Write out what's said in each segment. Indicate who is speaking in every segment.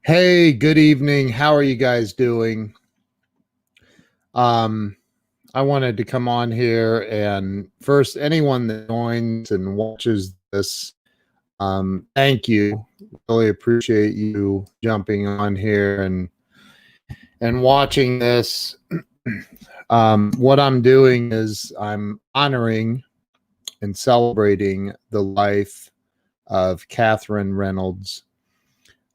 Speaker 1: Hey, good evening. How are you guys doing? Um, I wanted to come on here and first, anyone that joins and watches this, thank you. Really appreciate you jumping on here and watching this. What I'm doing is I'm honoring and celebrating the life of Catherine Reynolds.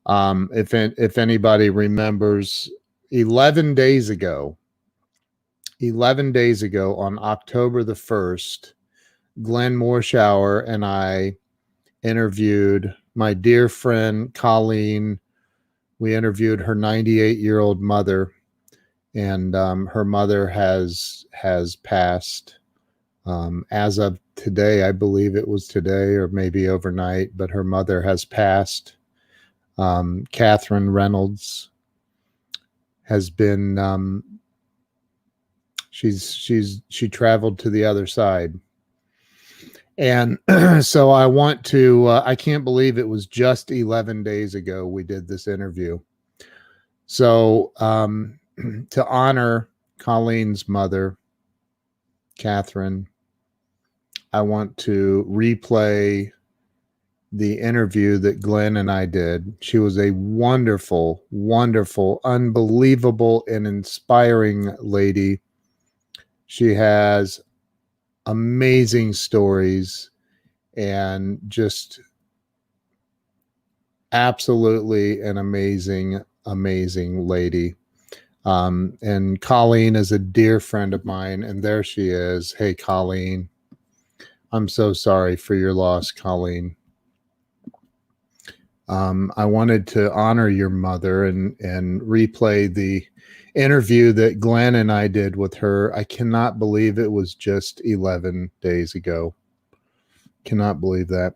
Speaker 1: If anybody remembers, 11 days ago, 11 days ago on October the 1st, Glenn Morshower and I interviewed my dear friend Colleen. We interviewed her 98-year-old mother, and her mother has passed as of today. I believe it was today or maybe overnight, but her mother has passed. Catherine Reynolds has been she traveled to the other side. And so I want to, I can't believe it was just 11 days ago we did this interview. So to honor Colleen's mother, Catherine, I want to replay the interview that Glenn and I did. She was a wonderful, wonderful, unbelievable, and inspiring lady. She has amazing stories and just absolutely an amazing lady. And Colleen is a dear friend of mine, and there she is. Hey, Colleen, I'm so sorry for your loss, Colleen. I wanted to honor your mother and replay the interview that Glenn and I did with her. I cannot believe it was just 11 days ago. Cannot believe that.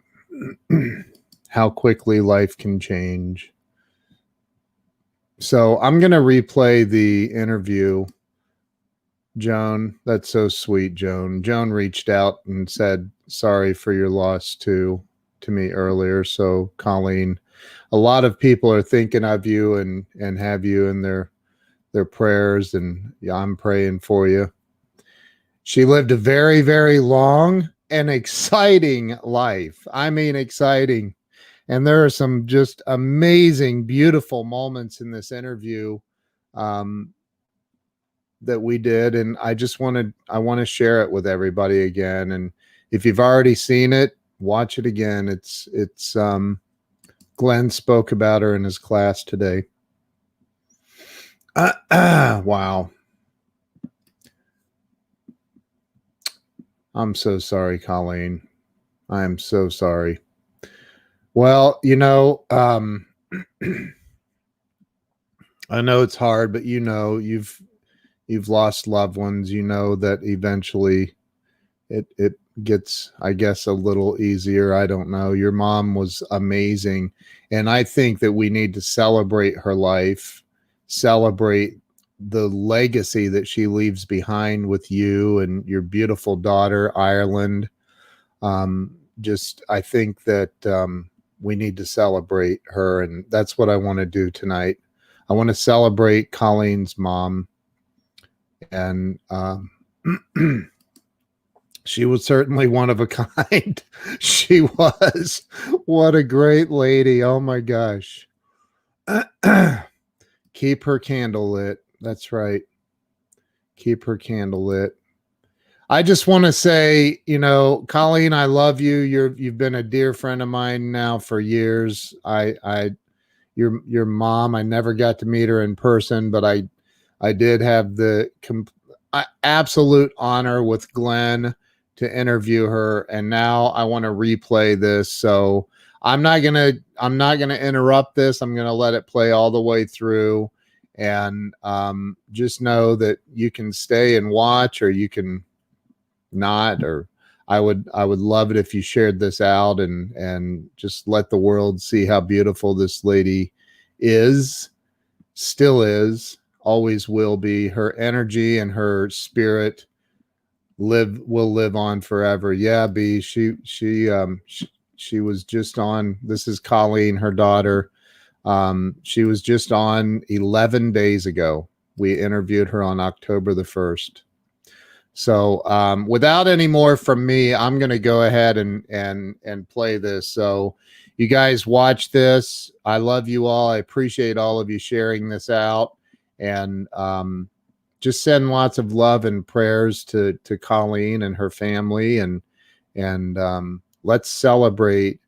Speaker 1: How quickly life can change. So I'm going to replay the interview. Joan, that's so sweet, Joan. Joan reached out and said, sorry for your loss to me earlier. So Colleen, a lot of people are thinking of you and have you in their prayers, and yeah, I'm praying for you. She lived a very, very long and exciting life. I mean, exciting. And there are some just amazing, beautiful moments in this interview that we did. And I want to share it with everybody again. And if you've already seen it, watch it again. It's Glenn spoke about her in his class today. Wow. I'm so sorry, Colleen. I am so sorry. Well, I know it's hard, but you've lost loved ones. You know that eventually it gets, I guess, a little easier. I don't know. Your mom was amazing, and I think that we need to celebrate her life, celebrate the legacy that she leaves behind with you and your beautiful daughter, Ireland. Just I think that we need to celebrate her, and that's what I want to do tonight. I want to celebrate Colleen's mom, and she was certainly one of a kind. She was. What a great lady. Oh my gosh. Keep her candle lit. That's right. Keep her candle lit. I just want to say, Colleen, I love you. You've been a dear friend of mine now for years. Your mom, I never got to meet her in person, but I did have the absolute honor with Glenn to interview her, and now I want to replay this. So I'm not gonna interrupt this. I'm gonna let it play all the way through, and just know that you can stay and watch, or you can not. Or I would love it if you shared this out and just let the world see how beautiful this lady is, still is, always will be. Her energy and her spirit will live on forever. Yeah, B. She was just on. This is Colleen, her daughter. She was just on 11 days ago. We interviewed her on October the 1st. So without any more from me, I'm going to go ahead and play this. So you guys watch this. I love you all. I appreciate all of you sharing this out, and just send lots of love and prayers to Colleen and her family, and let's celebrate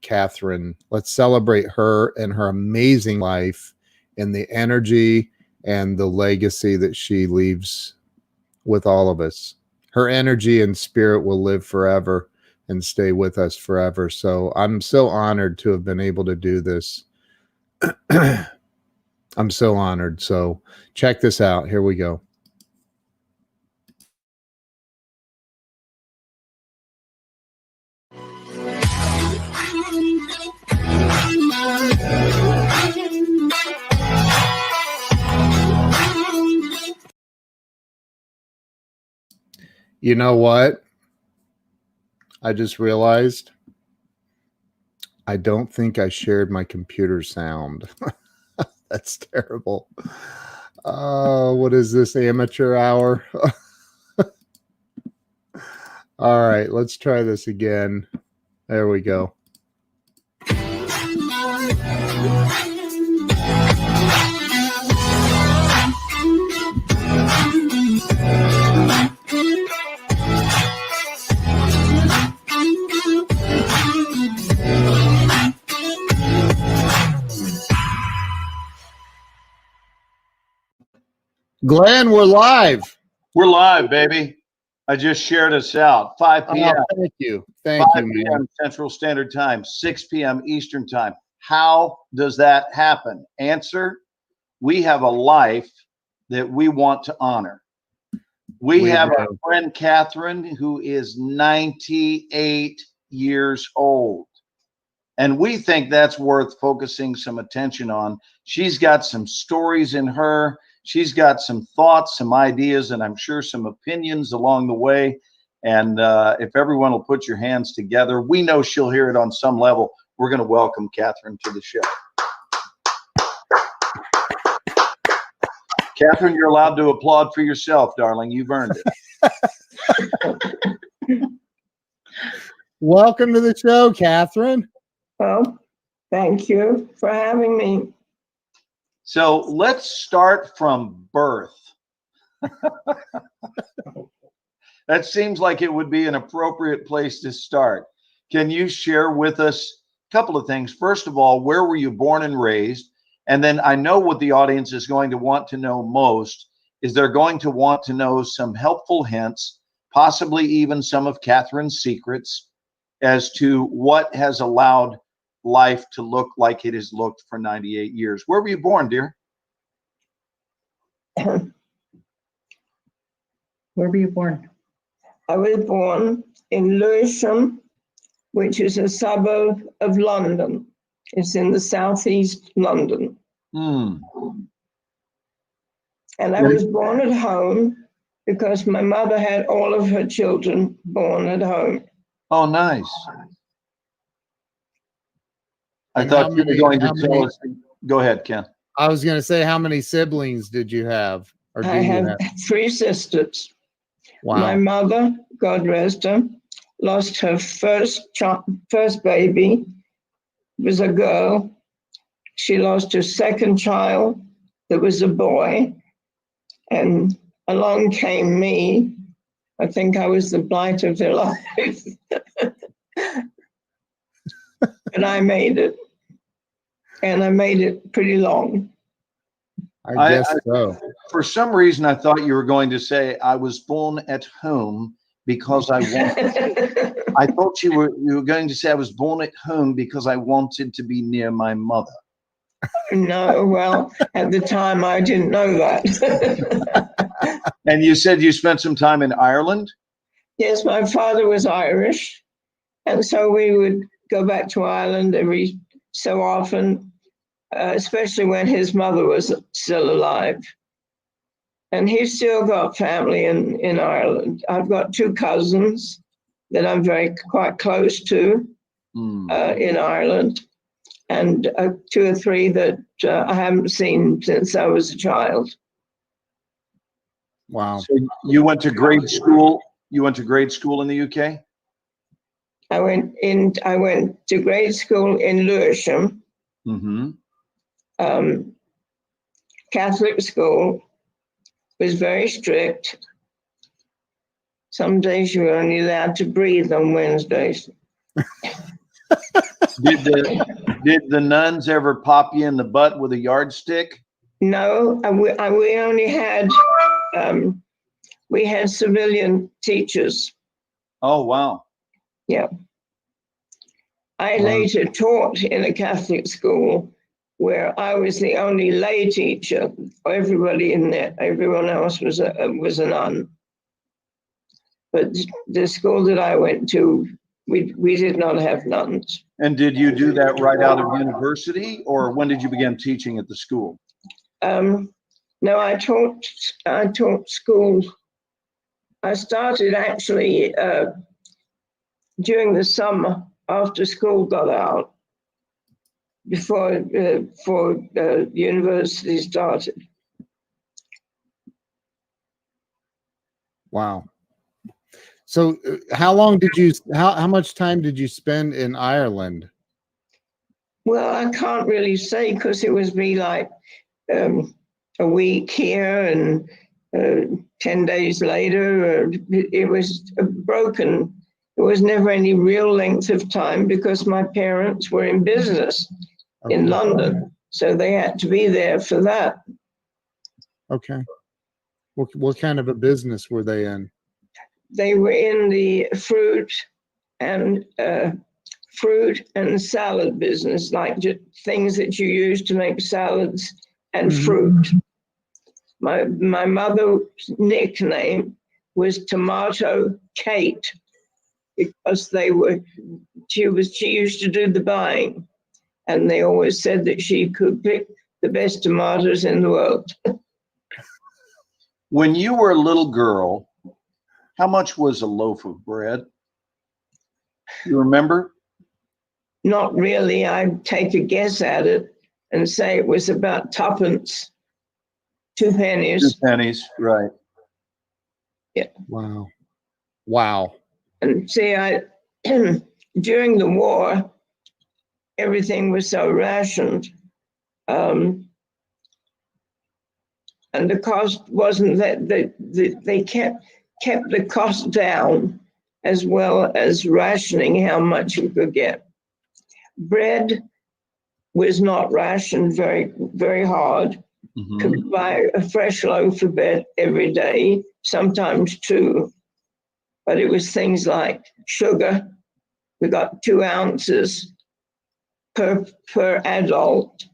Speaker 1: Catherine. Let's celebrate her and her amazing life and the energy and the legacy that she leaves with all of us. Her energy and spirit will live forever and stay with us forever. So I'm so honored to have been able to do this. I'm so honored. So check this out. Here we go. You know what? I just realized I don't think I shared my computer sound. That's terrible. What is this, amateur hour? All right, let's try this again. There we go. Glenn, we're live.
Speaker 2: We're live, baby. I just shared us out. 5 p.m.
Speaker 1: Oh, thank you. Thank
Speaker 2: 5
Speaker 1: you,
Speaker 2: p.m.
Speaker 1: man.
Speaker 2: Central Standard Time, 6 p.m. Eastern Time. How does that happen? Answer, we have a life that we want to honor. We have our friend Catherine, who is 98 years old. And we think that's worth focusing some attention on. She's got some stories in her. She's got some thoughts, some ideas, and I'm sure some opinions along the way. And if everyone will put your hands together, we know she'll hear it on some level. We're going to welcome Catherine to the show. Catherine, you're allowed to applaud for yourself, darling. You've earned it.
Speaker 1: Welcome to the show, Catherine.
Speaker 3: Well, thank you for having me.
Speaker 2: So let's start from birth. That seems like it would be an appropriate place to start. Can you share with us a couple of things? First of all, where were you born and raised? And then I know what the audience is going to want to know most is they're going to want to know some helpful hints, possibly even some of Catherine's secrets as to what has allowed life to look like it has looked for 98 years. Where were you born, dear?
Speaker 3: Where were you born? I was born in Lewisham, which is a suburb of London. It's in the southeast London. And I was born at home because my mother had all of her children born at home.
Speaker 2: Oh, nice. I thought you were going to tell us. Go ahead, Ken.
Speaker 1: I was going to say, how many siblings did you have? Or
Speaker 3: I have 3 sisters.
Speaker 1: Wow.
Speaker 3: My mother, God rest her, lost her first baby. It was a girl. She lost her second child. That was a boy. And along came me. I think I was the blight of their life. But I made it. And I made it pretty long.
Speaker 1: I guess so.
Speaker 2: For some reason, I thought you were going to say, I was born at home because I wanted. I thought you were going to say, I was born at home because I wanted to be near my mother.
Speaker 3: No, well, at the time, I didn't know that.
Speaker 2: And you said you spent some time in Ireland?
Speaker 3: Yes, my father was Irish. And so we would go back to Ireland every so often, especially when his mother was still alive. And he's still got family in Ireland. I've got 2 cousins that I'm quite close to in Ireland. and 2 or 3 that I haven't seen since I was a child.
Speaker 1: Wow.
Speaker 2: So you went to grade school. You went to grade school in the UK?
Speaker 3: I went to grade school in Lewisham,
Speaker 2: Mm-hmm.
Speaker 3: Catholic school, was very strict. Some days you were only allowed to breathe on Wednesdays.
Speaker 2: Did the nuns ever pop you in the butt with a yardstick?
Speaker 3: No, we only had we had civilian teachers.
Speaker 2: Oh, wow.
Speaker 3: Yeah. I
Speaker 1: Wow.
Speaker 3: later taught in a Catholic school where I was the only lay teacher. Everybody in there, everyone else was a nun. But the school that I went to, we did not have nuns.
Speaker 2: And did you do that right out of university, or when did you begin teaching at the school?
Speaker 3: No, I taught school. I started actually during the summer after school got out, before university started.
Speaker 1: Wow. So how much time did you spend in Ireland?
Speaker 3: Well, I can't really say because it was be like a week here and 10 days later. It was broken. There was never any real length of time because my parents were in business in London, so they had to be there for that.
Speaker 1: Okay. What kind of a business were they in?
Speaker 3: They were in the fruit and salad business, like things that you use to make salads and fruit. My mother's nickname was Tomato Kate because she used to do the buying, and they always said that she could pick the best tomatoes in the world.
Speaker 2: When you were a little girl, how much was a loaf of bread? You remember?
Speaker 3: Not really. I'd take a guess at it and say it was about 2p, 2 pennies.
Speaker 2: 2 pennies, right.
Speaker 3: Yeah.
Speaker 1: Wow. Wow.
Speaker 3: And see, during the war, everything was so rationed. And the cost wasn't that they kept the cost down as well as rationing how much you could get. Bread was not rationed very, very hard.
Speaker 2: Mm-hmm.
Speaker 3: Could buy a fresh loaf of bread every day, sometimes 2. But it was things like sugar. We got 2 ounces per adult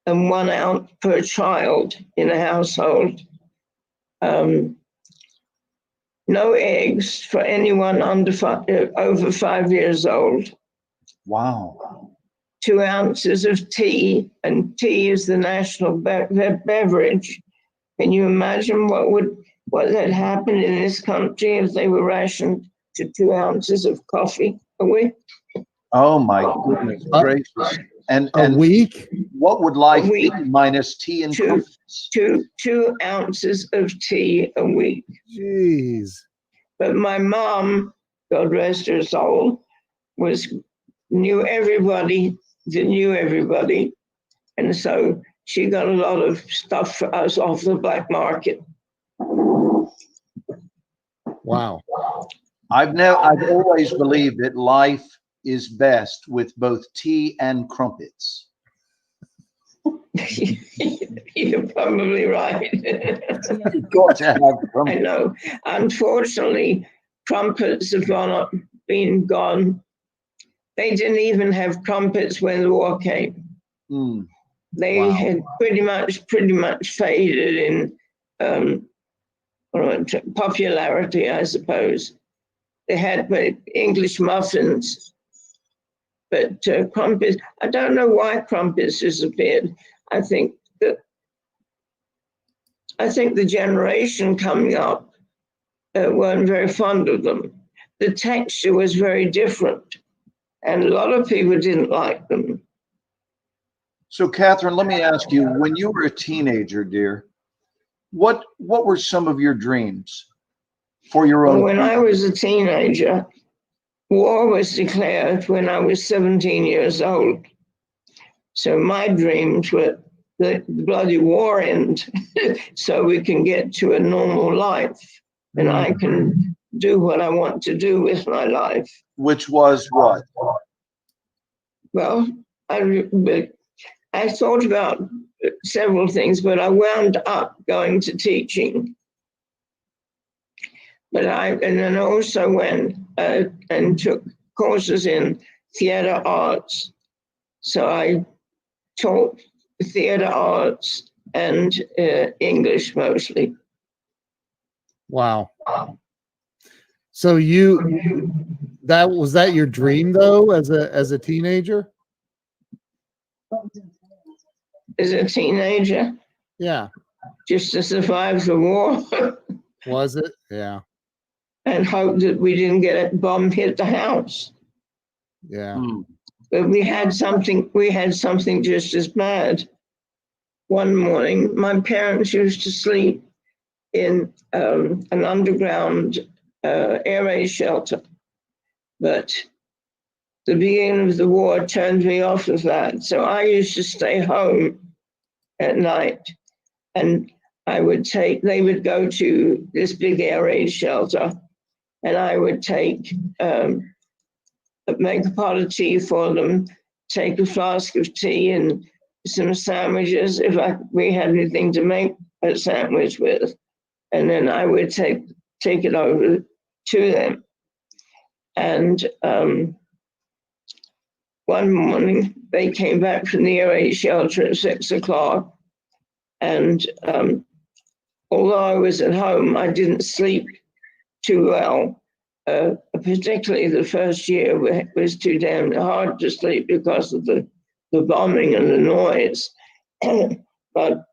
Speaker 3: and 1 ounce per child in a household. No eggs for anyone over 5 years old.
Speaker 2: Wow.
Speaker 3: 2 ounces of tea, and tea is the national beverage. Can you imagine what had happened in this country if they were rationed to 2 ounces of coffee a week?
Speaker 2: Oh my goodness gracious! And
Speaker 1: A week?
Speaker 2: What would life be minus tea and crumpets?
Speaker 3: 2 ounces of tea a week.
Speaker 1: Jeez.
Speaker 3: But my mom, God rest her soul, knew everybody that knew everybody, and so she got a lot of stuff for us off the black market.
Speaker 1: Wow.
Speaker 2: I've always believed that life is best with both tea and crumpets.
Speaker 3: You're probably right.
Speaker 2: You've got to have crumpets.
Speaker 3: I know. Unfortunately, crumpets have been gone. They didn't even have crumpets when the war came. They had pretty much faded in popularity, I suppose. They had English muffins, but crumpets, I don't know why crumpets disappeared. I think the generation coming up weren't very fond of them. The texture was very different, and a lot of people didn't like them.
Speaker 2: So, Catherine, let me ask you, when you were a teenager, dear, what were some of your dreams for your
Speaker 3: Well,
Speaker 2: own?
Speaker 3: when I was a teenager, war was declared when I was 17 years old. So my dreams were the bloody war end so we can get to a normal life and I can do what I want to do with my life.
Speaker 2: Which was what?
Speaker 3: Well, I thought about several things, but I wound up going to teaching. But and then also went and took courses in theater arts. So I taught theater arts and English mostly.
Speaker 1: Wow. So was that your dream though, as a teenager?
Speaker 3: As a teenager,
Speaker 1: Yeah.
Speaker 3: just to survive the war
Speaker 1: Was it? Yeah.
Speaker 3: and hope that we didn't get a bomb hit the house.
Speaker 1: Yeah.
Speaker 3: But we had something just as bad. One morning, my parents used to sleep in an underground air raid shelter. But the beginning of the war turned me off of that. So I used to stay home at night and they would go to this big air raid shelter and I would make a pot of tea for them, take a flask of tea and some sandwiches if we had anything to make a sandwich with. And then I would take it over to them. And one morning, they came back from the air raid shelter at 6 o'clock. And although I was at home, I didn't sleep too well. Particularly the first year was too damn hard to sleep because of the bombing and the noise. But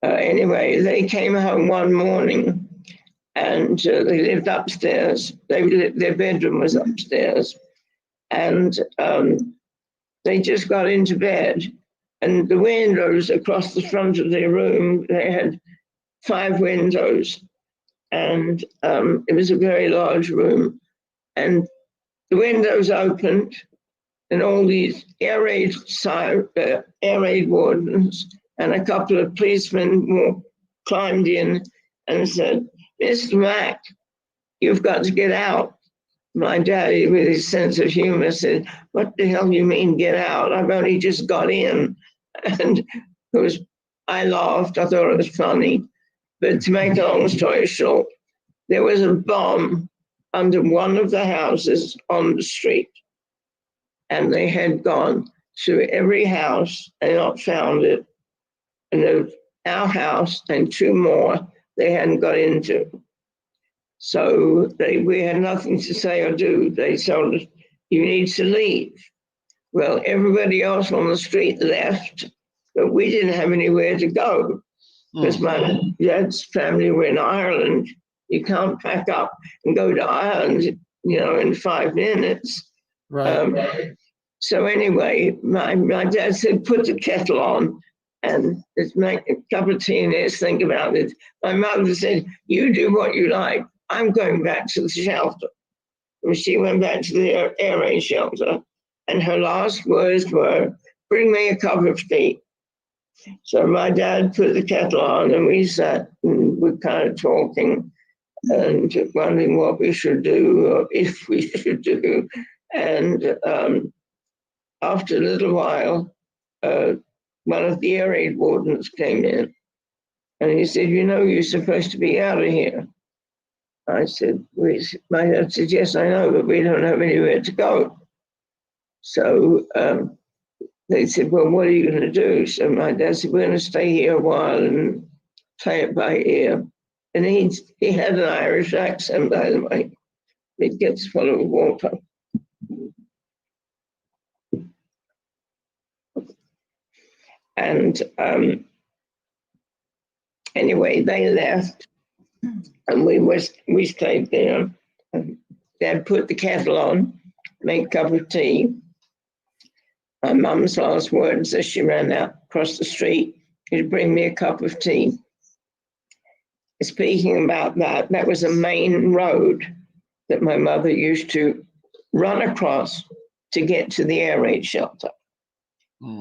Speaker 3: anyway, they came home one morning and they lived upstairs. Their bedroom was upstairs. And they just got into bed. And the windows across the front of their room, they had 5 windows. And it was a very large room. And the windows opened, and all these air raid wardens and a couple of policemen climbed in and said, "Mr. Mack, you've got to get out." My daddy, with his sense of humor, said, "What the hell do you mean get out? I've only just got in." And I laughed. I thought it was funny. But to make a long story short, there was a bomb under one of the houses on the street. And they had gone to every house and not found it. And our house and 2 more they hadn't got into. So we had nothing to say or do. They told us, "You need to leave." Well, everybody else on the street left, but we didn't have anywhere to go because my dad's family were in Ireland. You can't pack up and go to Ireland, in 5 minutes.
Speaker 1: Right.
Speaker 3: So anyway, my dad said, "Put the kettle on and let's make a cup of tea and let's think about it." My mother said, "You do what you like. I'm going back to the shelter." And she went back to the air raid shelter. And her last words were, "Bring me a cup of tea." So my dad put the kettle on and we sat and we're kind of talking and wondering what we should do or if we should do. And after a little while, one of the air raid wardens came in and he said, "You're supposed to be out of here." I said, my dad said, "Yes, I know, but we don't have anywhere to go." So they said, "Well, what are you going to do?" So my dad said, "We're going to stay here a while and play it by ear." And he had an Irish accent, by the way. It gets full of water. And anyway, they left, and we stayed there. Dad put the kettle on, made a cup of tea, my mum's last words as she ran out across the street is, "Bring me a cup of tea." Speaking about that, that was a main road that my mother used to run across to get to the air raid shelter.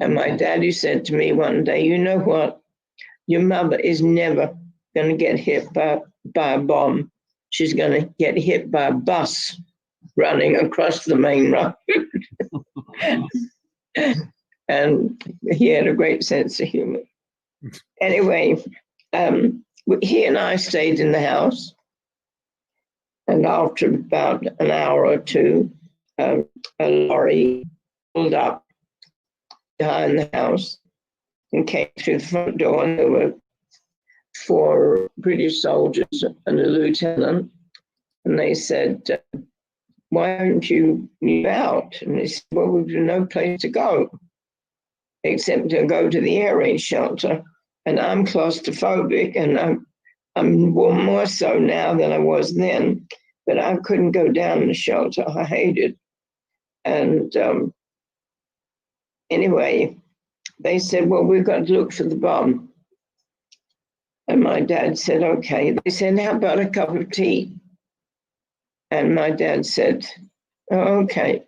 Speaker 3: And my daddy said to me one day, "You know what? Your mother is never going to get hit by a bomb. She's going to get hit by a bus running across the main road." And he had a great sense of humor. Anyway, he and I stayed in the house. And after about an hour or two, a lorry pulled up behind the house and came through the front door, and there were 4 British soldiers and a lieutenant. And they said, "Why don't you move out?" And they said, "Well, we've no place to go except to go to the air raid shelter. And I'm claustrophobic, and I'm more so now than I was then, but I couldn't go down the shelter. I hated." And anyway, they said, "Well, we've got to look for the bomb." And my dad said, "Okay." They said, "How about a cup of tea?" And my dad said, "Oh, okay."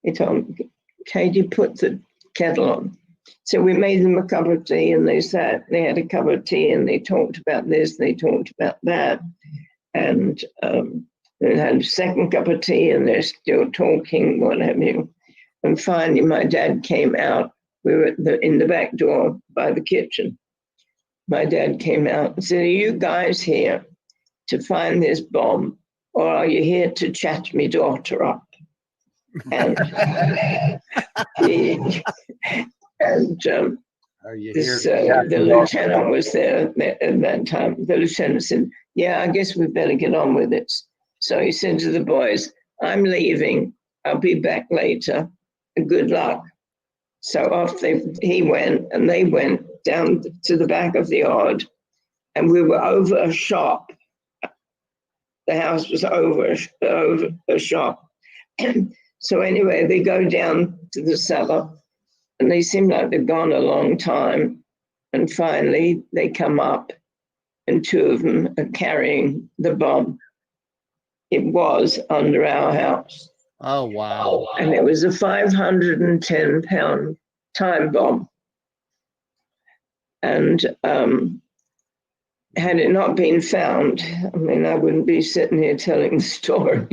Speaker 3: He told me, "Katie, put the kettle on." So we made them a cup of tea, and they sat, they had a cup of tea, and they talked about this, they talked about that. And they had a second cup of tea, and they're still talking, what have you. And finally, my dad came out. We were in the back door by the kitchen. My dad came out and said, "Are you guys here to find this bomb, or are you here to chat me daughter up?" And the lieutenant was there at that time. The lieutenant said, "Yeah, I guess we better get on with it." So he said to the boys, "I'm leaving. I'll be back later. Good luck." So off he went, and they went down to the back of the yard, and we were over a shop. The house was over a shop. So anyway, they go down to the cellar, and they seem like they've gone a long time. And finally, they come up, and 2 of them are carrying the bomb. It was under our house.
Speaker 1: Oh, wow.
Speaker 3: And it was a 510-pound time bomb. And had it not been found, I mean, I wouldn't be sitting here telling the story.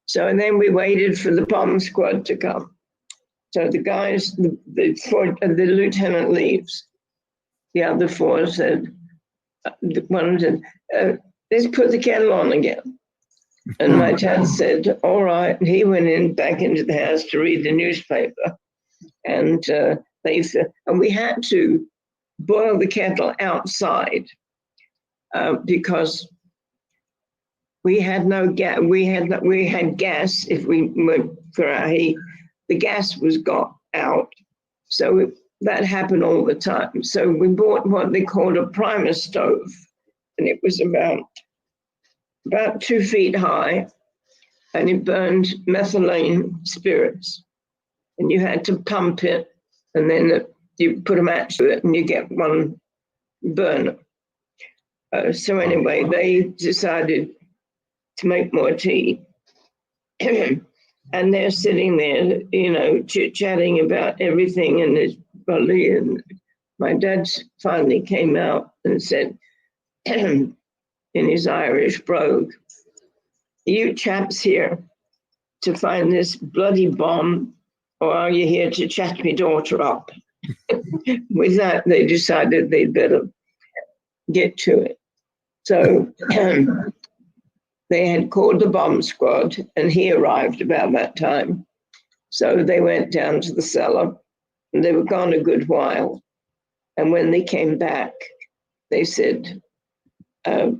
Speaker 3: So and then we waited for the bomb squad to come. So the guys, the lieutenant leaves. The other 4 said, one said, "Let's put the kettle on again." And my dad said, "All right." And he went back into the house to read the newspaper. And we had to boil the kettle outside because we had no gas. We had gas if we went for our heat. The gas was got out, so that happened all the time. So we bought what they called a primer stove, and it was about 2 feet high, and it burned methylene spirits, and you had to pump it, and then you put a match to it, and you get one burner. So anyway, they decided to make more tea. And they're sitting there, chit-chatting about everything and his body. And my dad finally came out and said, in his Irish brogue, "Are you chaps here to find this bloody bomb, or are you here to chat me daughter up?" With that, they decided they'd better get to it. So they had called the bomb squad, and he arrived about that time. So they went down to the cellar, and they were gone a good while. And when they came back, they said, "I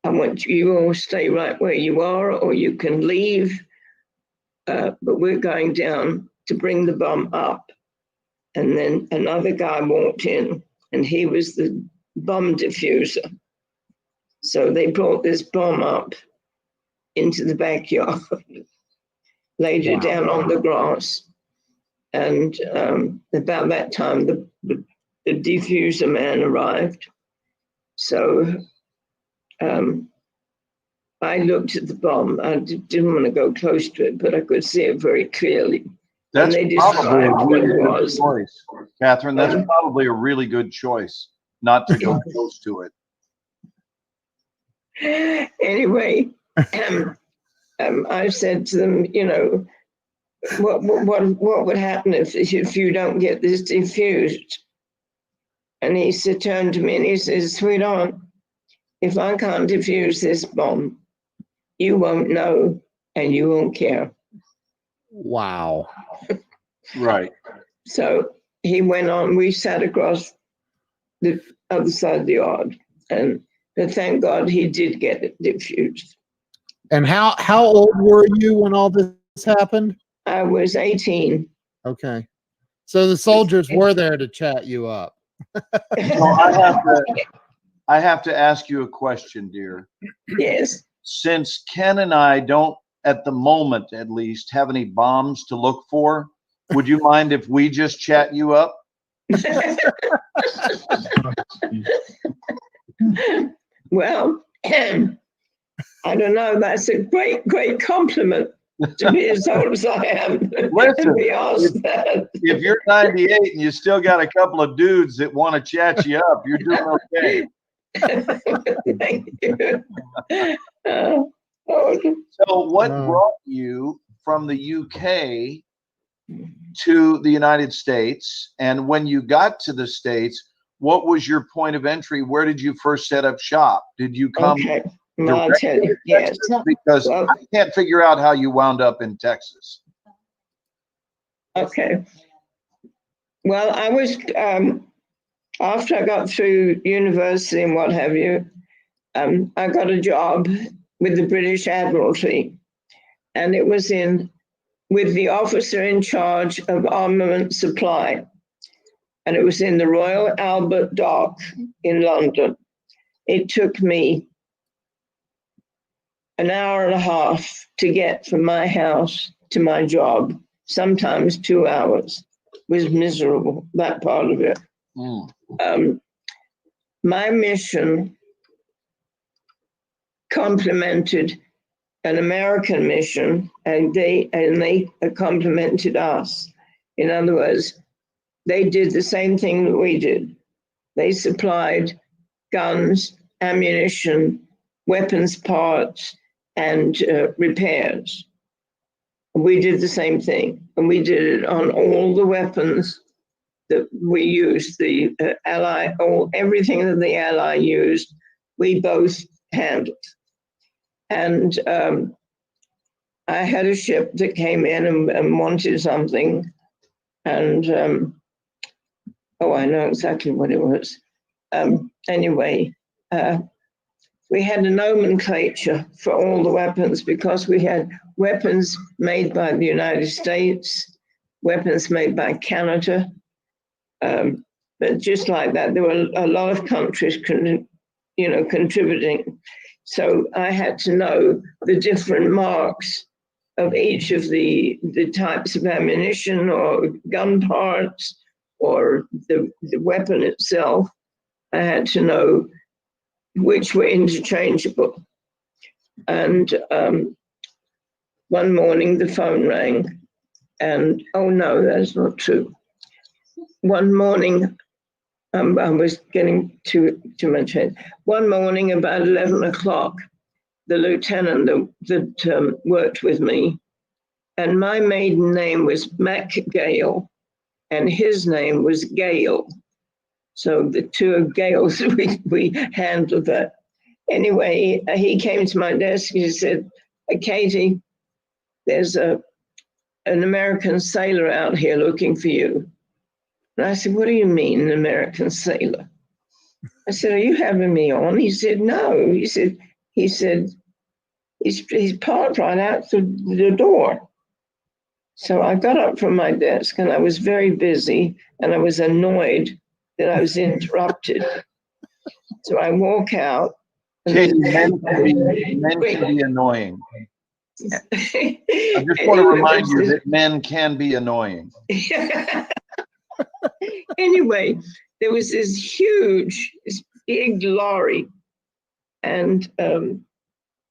Speaker 3: want you all stay right where you are, or you can leave, but we're going down to bring the bomb up." And then another guy walked in, and he was the bomb diffuser. So they brought this bomb up into the backyard, laid it down on the grass, And about that time, the diffuser man arrived. So I looked at the bomb. I didn't want to go close to it, but I could see it very clearly.
Speaker 2: That's
Speaker 3: and they
Speaker 2: probably a
Speaker 3: described what
Speaker 2: really
Speaker 3: it
Speaker 2: good
Speaker 3: was.
Speaker 2: choice, Catherine. That's probably a really good choice not to go close to it.
Speaker 3: Anyway, I said to them, you know, what would happen if you don't get this diffused? And he said, turned to me and he says, sweetheart, if I can't defuse this bomb, you won't know and you won't care.
Speaker 1: Wow.
Speaker 2: Right.
Speaker 3: So he went on. We sat across the other side of the yard, but thank God he did get it diffused.
Speaker 1: And how old were you when all this happened?
Speaker 3: I was 18.
Speaker 1: Okay. So the soldiers were there to chat you up.
Speaker 2: So I have to ask you a question, dear.
Speaker 3: Yes.
Speaker 2: Since Ken and I don't, at the moment at least, have any bombs to look for, would you mind if we just chat you up?
Speaker 3: Well, I don't know. That's a great compliment to be as old as I am.
Speaker 2: Listen,
Speaker 3: be asked that.
Speaker 2: If you're 98 and you still got a couple of dudes that want to chat you up, you're doing okay.
Speaker 3: Thank you.
Speaker 2: So what brought you from the UK to the United States? And when you got to the States, what was your point of entry? Where did you first set up shop? Did you come
Speaker 3: I'll tell you, yes.
Speaker 2: Because I can't figure out how you wound up in Texas.
Speaker 3: Okay. Well, I was, after I got through university and what have you, I got a job with the British Admiralty, and it was with the officer in charge of armament supply. And it was in the Royal Albert Dock in London. It took me an hour and a half to get from my house to my job, sometimes 2 hours. It was miserable, that part of it. My mission complemented an American mission, and they complemented us. In other words, they did the same thing that we did. They supplied guns, ammunition, weapons parts, and repairs. We did the same thing, and we did it on all the weapons that we used. The everything that the Ally used, we both handled. And I had a ship that came in and wanted something, and I know exactly what it was. Anyway, we had a nomenclature for all the weapons because we had weapons made by the United States, weapons made by Canada. But just like that, there were a lot of countries contributing. So I had to know the different marks of each of the types of ammunition or gun parts or the weapon itself. I had to know which were interchangeable. And one morning the phone rang, and oh no, that's not true. One morning, I was getting too much head. One morning about 11 o'clock, the lieutenant that worked with me, and my maiden name was Mac Gale, and his name was Gale. So the two of Gales, we handled that. Anyway, he came to my desk, he said, Katie, there's an American sailor out here looking for you. And I said, what do you mean, an American sailor? I said, are you having me on? He said, no. He said, he's parked right out the door. So I got up from my desk and I was very busy and I was annoyed that I was interrupted. So I walk out.
Speaker 2: Katie, men can be annoying. I just want to remind you that men can be annoying.
Speaker 3: Anyway, there was this big lorry, and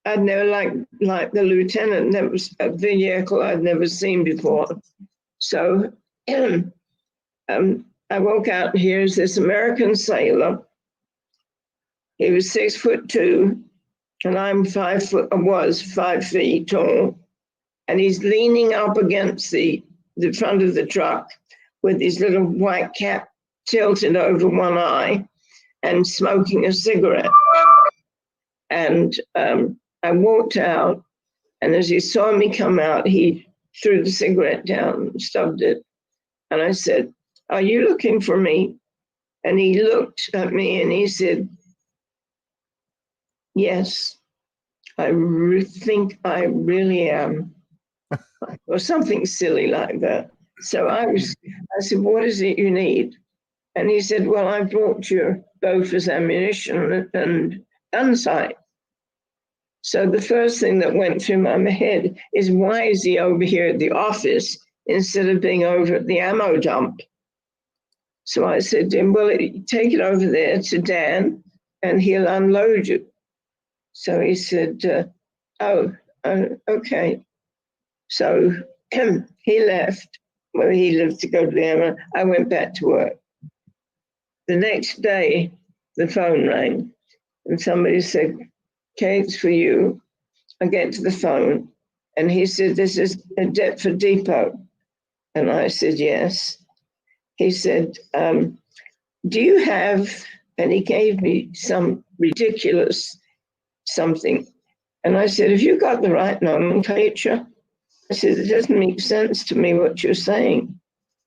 Speaker 3: I'd never like the lieutenant. That was a vehicle I'd never seen before. So I walk out, and here's this American sailor. He was 6'2", and I'm 5 feet tall, and he's leaning up against the front of the truck with his little white cap tilted over one eye and smoking a cigarette. And I walked out, and as he saw me come out, he threw the cigarette down and stubbed it. And I said, "Are you looking for me?" And he looked at me and he said, "Yes, I think I really am," or something silly like that. So I said, "What is it you need?" And he said, "Well, I brought you both as ammunition and gun sight." So the first thing that went through my head is, why is he over here at the office instead of being over at the ammo dump? So I said to him, "Well, take it over there to Dan and he'll unload you." So he said, okay. So he left. Well, he left to go to the ammo. I went back to work. The next day, the phone rang and somebody said, "Kate, it's for you." I get to the phone and he said, "This is a Deptford Depot." And I said, "Yes." He said, "Do you have," and he gave me some ridiculous something. And I said, "Have you got the right nomenclature?" I said, "It doesn't make sense to me what you're saying."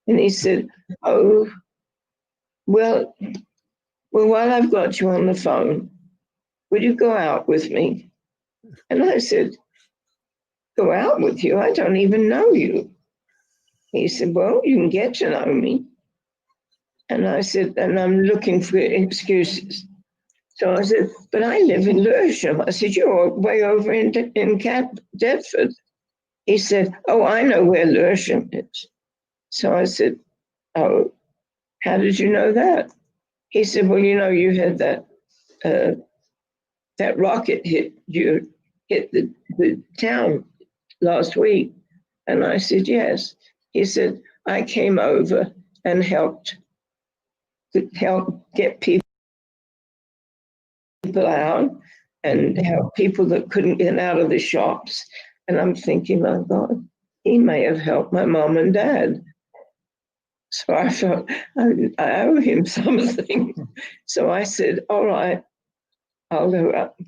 Speaker 3: And he said, "Oh, well, while I've got you on the phone, will you go out with me?" And I said, "Go out with you? I don't even know you." He said, "Well, you can get to know me." And I said, "And I'm looking for excuses." So I said, "But I live in Lewisham." I said, "You're way over in Deptford." He said, "Oh, I know where Lewisham is." So I said, "Oh, how did you know that?" He said, "Well, you had that rocket hit the town last week." And I said, "Yes." He said, "I came over and helped get people out and help people that couldn't get out of the shops." And I'm thinking, "My God, he may have helped my mom and dad." So I felt I owe him something. So I said, "All right, I'll go up."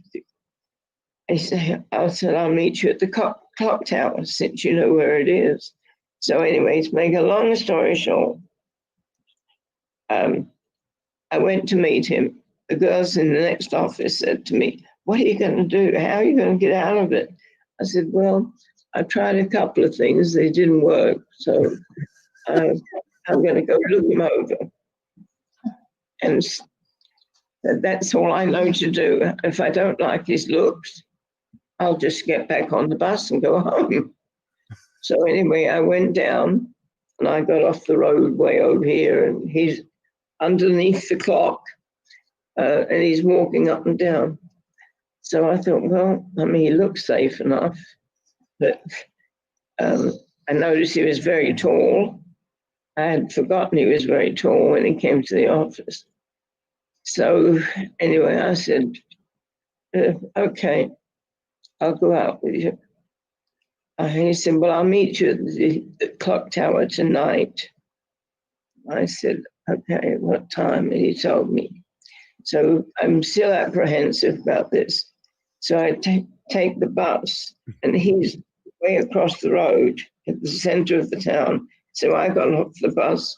Speaker 3: I said, "I'll meet you at the clock tower since you know where it is." So anyway, to make a long story short, I went to meet him. The girls in the next office said to me, "What are you going to do? How are you going to get out of it?" I said, "Well, I tried a couple of things. They didn't work. So I'm going to go look him over." And that's all I know to do. If I don't like his looks, I'll just get back on the bus and go home. So anyway, I went down and I got off the road way over here, and he's underneath the clock and he's walking up and down. So I thought, well, I mean, he looks safe enough, but I noticed he was very tall. I had forgotten he was very tall when he came to the office. So anyway, I said, "Okay, I'll go out with you." He said, "Well, I'll meet you at the clock tower tonight." I said, "Okay, what time?" And he told me. So I'm still apprehensive about this. So I take the bus, and he's way across the road at the center of the town. So I got off the bus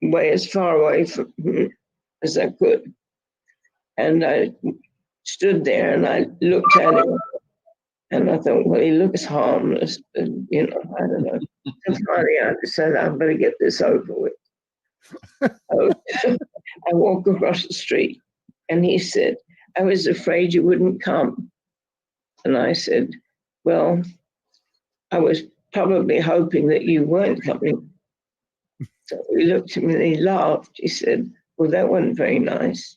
Speaker 3: way as far away from him as I could. And I stood there and I looked at him. And I thought, well, he looks harmless, but, I don't know. And finally, I said, "I'm going to get this over with." So I walked across the street, and he said, "I was afraid you wouldn't come." And I said, "Well, I was probably hoping that you weren't coming. So he looked at me and he laughed. He said, well, that wasn't very nice.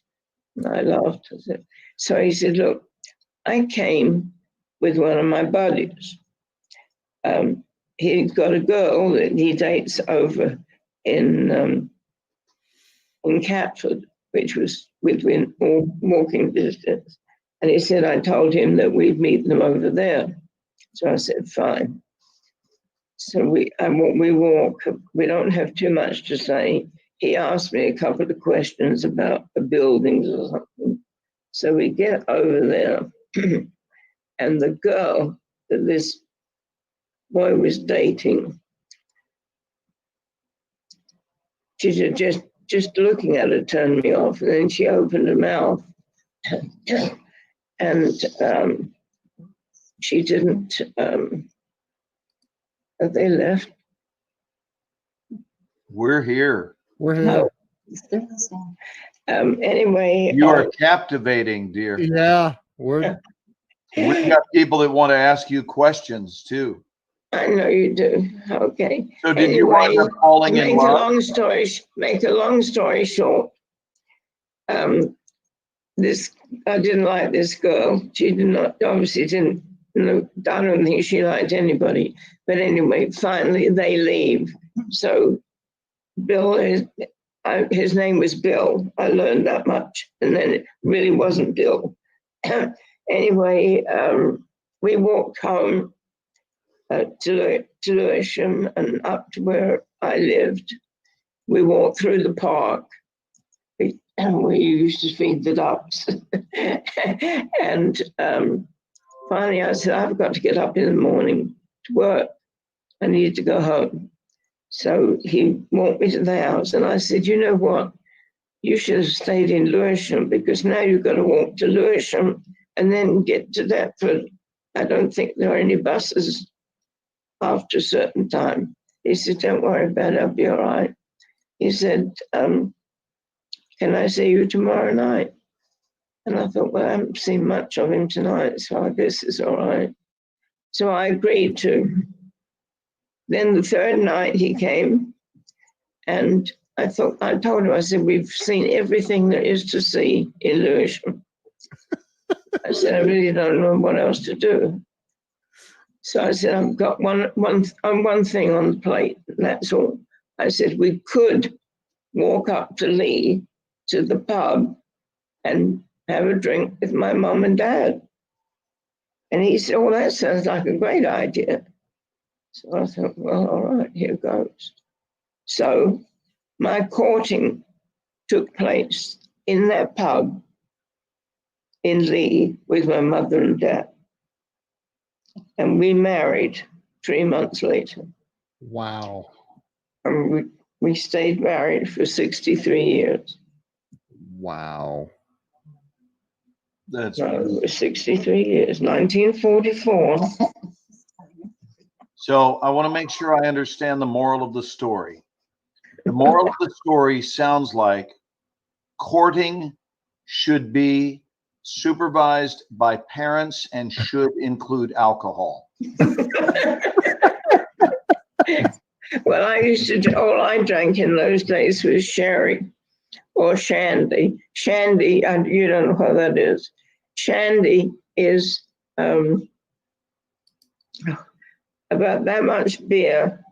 Speaker 3: And I laughed. I said, so he said, look, I came with one of my buddies. He's got a girl that he dates over in Catford, which was within walking distance. And he said, I told him that we'd meet them over there. So I said, fine. So we walk. We don't have too much to say. He asked me a couple of questions about the buildings or something. So we get over there, and the girl that this boy was dating, she just looking at her turned me off, and then she opened her mouth, and she didn't. Have they left?
Speaker 2: We're here.
Speaker 1: We're here.
Speaker 3: Anyway,
Speaker 2: You are captivating, dear.
Speaker 1: Yeah, we're
Speaker 2: We've got people that want to ask you questions too.
Speaker 3: I know you do. Okay.
Speaker 2: So did you wind up falling in love?
Speaker 3: Make a long story short. I didn't like this girl. She obviously didn't. No, I don't think she liked anybody. But anyway, finally they leave. So Bill his name was Bill. I learned that much, and then it really wasn't Bill. Anyway, we walked home to Lewisham and up to where I lived. We walked through the park. We used to feed the ducks. And finally I said, I've got to get up in the morning to work. I need to go home. So he walked me to the house, and I said, you know what? You should have stayed in Lewisham, because now you've got to walk to Lewisham and then get to Deptford. I don't think there are any buses after a certain time. He said, don't worry about it, I'll be all right. He said, can I see you tomorrow night? And I thought, well, I haven't seen much of him tonight, so I guess it's all right. So I agreed to. Then the third night he came, and I told him, I said, we've seen everything there is to see in Lewisham. I said, I really don't know what else to do. So I said, I've got one thing on the plate, and that's all. I said, we could walk up to Lee, to the pub, and have a drink with my mum and dad. And he said, oh, that sounds like a great idea. So I thought, well, all right, here goes. So my courting took place in that pub in Lee with my mother and dad. And we married 3 months later.
Speaker 1: wow.
Speaker 3: And we stayed married for 63 years.
Speaker 1: Wow.
Speaker 2: That's
Speaker 3: So 63 years, 1944.
Speaker 2: So I want to make sure I understand the moral of the story. The moral of the story sounds like courting should be supervised by parents and should include alcohol.
Speaker 3: Well, all I drank in those days was sherry or shandy. Shandy, you don't know what that is. Shandy is about that much beer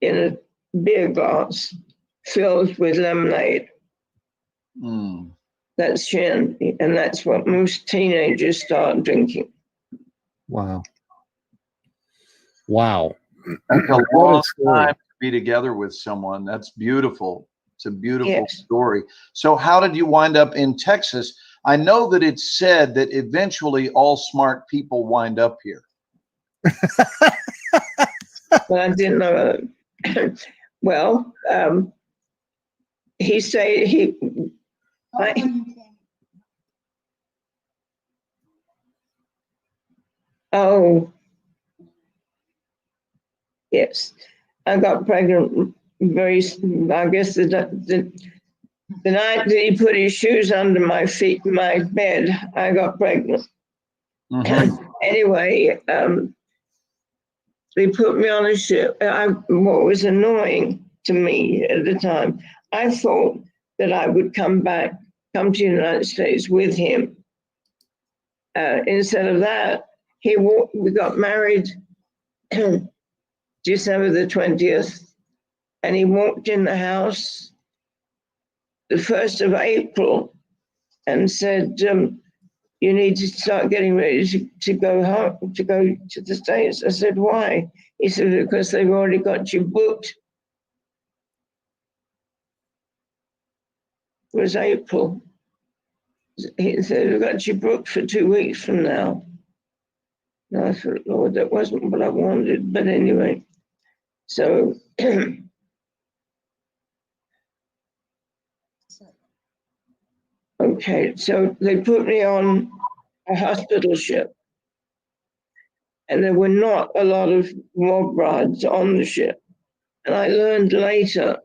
Speaker 3: in a beer glass filled with lemonade.
Speaker 2: Mm.
Speaker 3: That's shandy, and that's what most teenagers start drinking.
Speaker 1: Wow. Wow.
Speaker 2: That's a
Speaker 1: What a
Speaker 2: long
Speaker 1: story.
Speaker 2: time to be together with someone. That's beautiful. It's a beautiful
Speaker 3: Yes.
Speaker 2: story. So how did you wind up in Texas? I know that it's said that eventually all smart people wind up here.
Speaker 3: But I didn't know. Well, he said he. Oh, yes, I got pregnant I guess the night that he put his shoes under my feet, my bed, I got pregnant.
Speaker 2: Mhm.
Speaker 3: Anyway, they put me on a ship. What was annoying to me at the time, I thought that I would come to the United States with him. Instead of that, we got married December the 20th, and he walked in the house the 1st of April and said, you need to start getting ready to go home, to go to the States. I said, why? He said, because they've already got you booked. It was April. He said, we've got you booked for 2 weeks from now. And I thought, Lord, that wasn't what I wanted. But anyway, so okay, so they put me on a hospital ship. And there were not a lot of war brides on the ship. And I learned later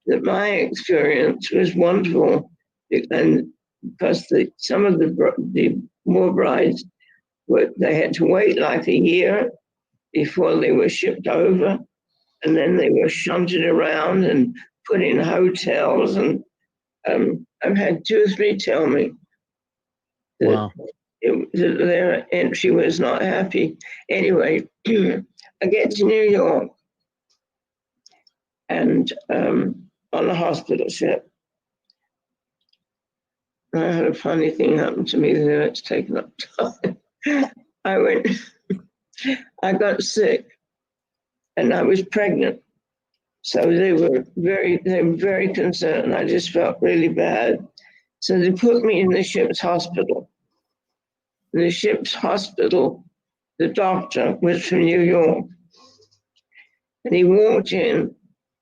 Speaker 3: that my experience was wonderful. And because some of the war brides, they had to wait like a year before they were shipped over. And then they were shunted around and put in hotels. And I've had 2 or 3 tell me that,
Speaker 1: Wow.
Speaker 3: that their entry was not happy. Anyway, I get to New York and on a hospital ship. I had a funny thing happen to me there. It's taken up time. I got sick and I was pregnant. So they were very concerned. I just felt really bad. So they put me in the ship's hospital. The ship's hospital, the doctor was from New York. And he walked in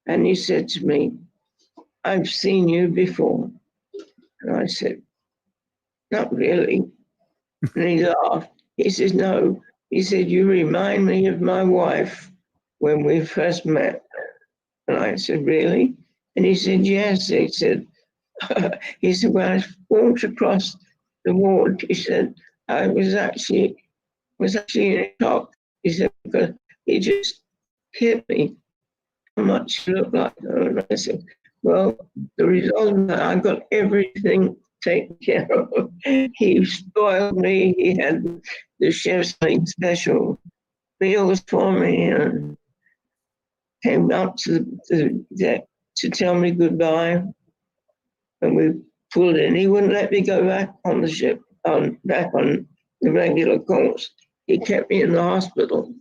Speaker 3: and he said to me, I've seen you before. And I said, not really. And he laughed. He said, no. He said, you remind me of my wife when we first met. And I said, really? And he said, yes. He said, when I walked across the ward, he said, I was actually in shock. He said, because he just hit me how much you look like her. And I said, well, the result of that, I got everything taken care of. He spoiled me. He had the chefs make special meals for me and came up to the deck to tell me goodbye. And we pulled in. He wouldn't let me go back on the ship, back on the regular course. He kept me in the hospital.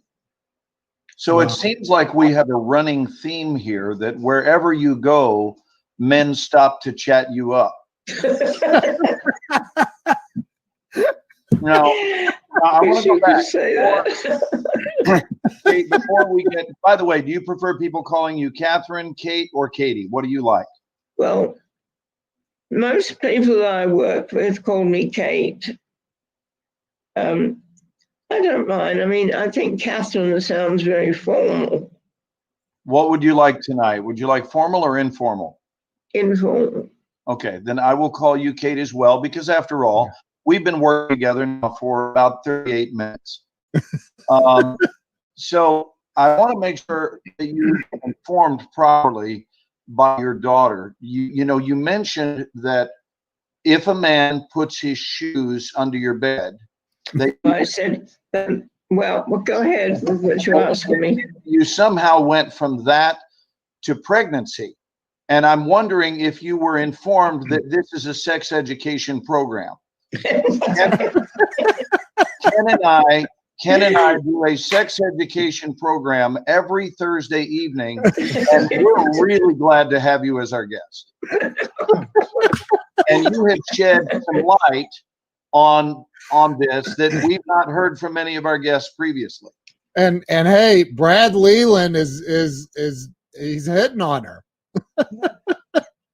Speaker 2: So it seems like we have a running theme here that wherever you go, men stop to chat you up. Now, I want to go back.
Speaker 3: Say that.
Speaker 2: Before we get, by the way, do you prefer people calling you Catherine, Kate, or Katie? What do you like?
Speaker 3: Well, most people I work with call me Kate. I don't mind. I mean, I think Catherine sounds very formal.
Speaker 2: What would you like tonight? Would you like formal or informal?
Speaker 3: Informal.
Speaker 2: Okay, then I will call you Kate as well, because after all, we've been working together now for about 38 minutes. So I want to make sure that you're informed properly by your daughter. You mentioned that if a man puts his shoes under your bed,
Speaker 3: I said, well, go ahead with what you're asking me.
Speaker 2: You somehow went from that to pregnancy. And I'm wondering if you were informed that this is a sex education program. Ken and I do a sex education program every Thursday evening, and we're really glad to have you as our guest. And you have shed some light on this that we've not heard from many of our guests previously.
Speaker 1: And hey, Brad Leland is he's hitting on her.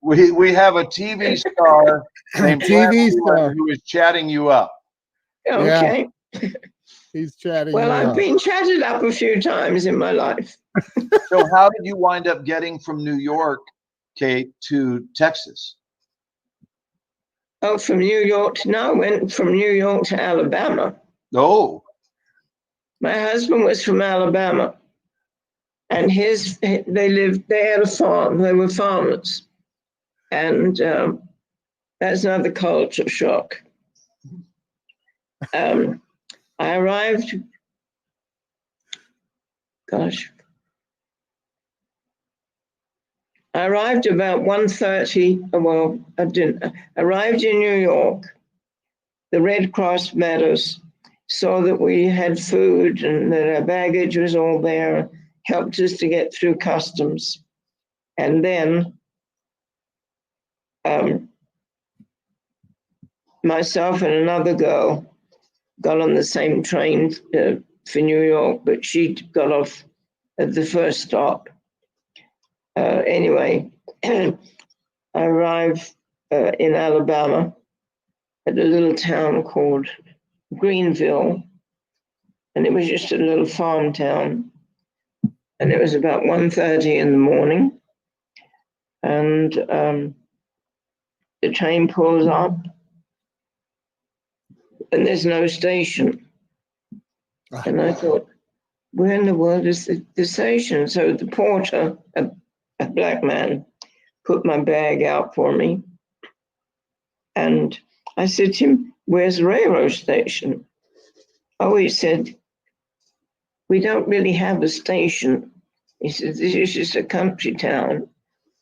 Speaker 2: We have a TV star named
Speaker 1: TV star
Speaker 2: who is chatting you up.
Speaker 3: Okay.
Speaker 1: Yeah. He's chatting.
Speaker 3: Well, I've been chatted up a few times in my life.
Speaker 2: So how did you wind up getting from New York, Kate, to Texas?
Speaker 3: Oh, from New York. No, I went from New York to Alabama.
Speaker 2: Oh.
Speaker 3: My husband was from Alabama. And they had a farm, they were farmers. And that's another culture shock. I arrived, I arrived about 1:30. Well, I didn't. Arrived in New York. The Red Cross met us, saw that we had food and that our baggage was all there, helped us to get through customs. And then myself and another girl got on the same train for New York, but she got off at the first stop. Anyway, I arrived in Alabama at a little town called Greenville, and it was just a little farm town. And it was about 1:30 in the morning, and the train pulls up, and there's no station. And I thought, where in the world is the station? So the porter, a black man, put my bag out for me. And I said to him, where's the railroad station? Oh, he said, we don't really have a station. He said, this is just a country town.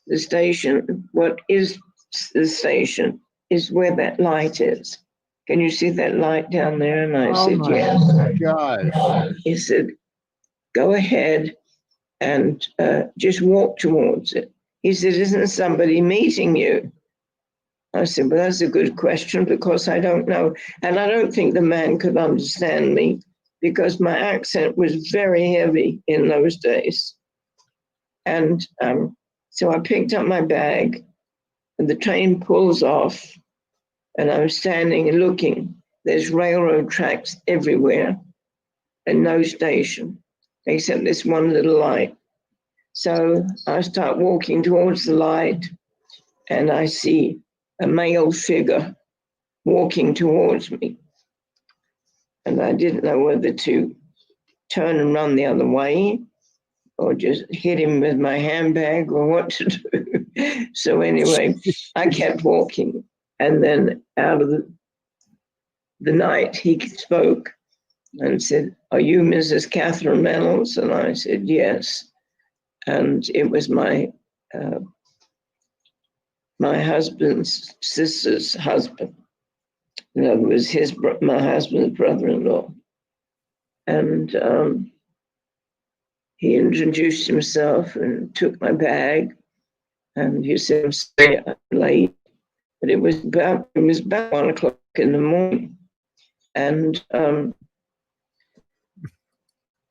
Speaker 3: The station, what is the station, is where that light is. Can you see that light down there? And I said, yes.
Speaker 1: Gosh.
Speaker 3: He said, go ahead and just walk towards it. He said, isn't somebody meeting you? I said, well, that's a good question because I don't know. And I don't think the man could understand me because my accent was very heavy in those days. And so I picked up my bag and the train pulls off and I'm standing and looking. There's railroad tracks everywhere and no station except this one little light. So I start walking towards the light and I see a male figure walking towards me. And I didn't know whether to turn and run the other way or just hit him with my handbag or what to do. So anyway, I kept walking. And then out of the night, he spoke and said, are you Mrs. Catherine Reynolds? And I said, yes. And it was my husband's sister's husband. In other words, my husband's brother-in-law. And he introduced himself and took my bag. And he said, I'm sorry I'm late. But it was about 1 o'clock in the morning. And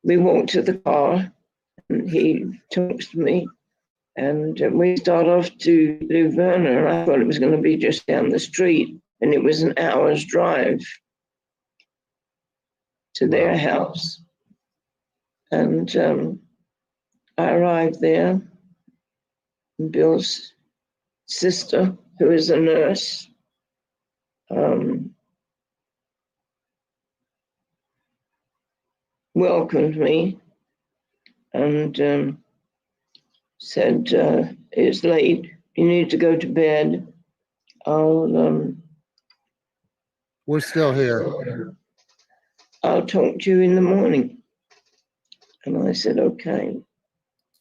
Speaker 3: we walked to the car and he talks to me. And we start off to Louverner. I thought it was going to be just down the street. And it was an hour's drive to their house. And I arrived there. And Bill's sister, who is a nurse, welcomed me and said, it's late, you need to go to bed.
Speaker 1: We're still here.
Speaker 3: I'll talk to you in the morning. And I said, okay.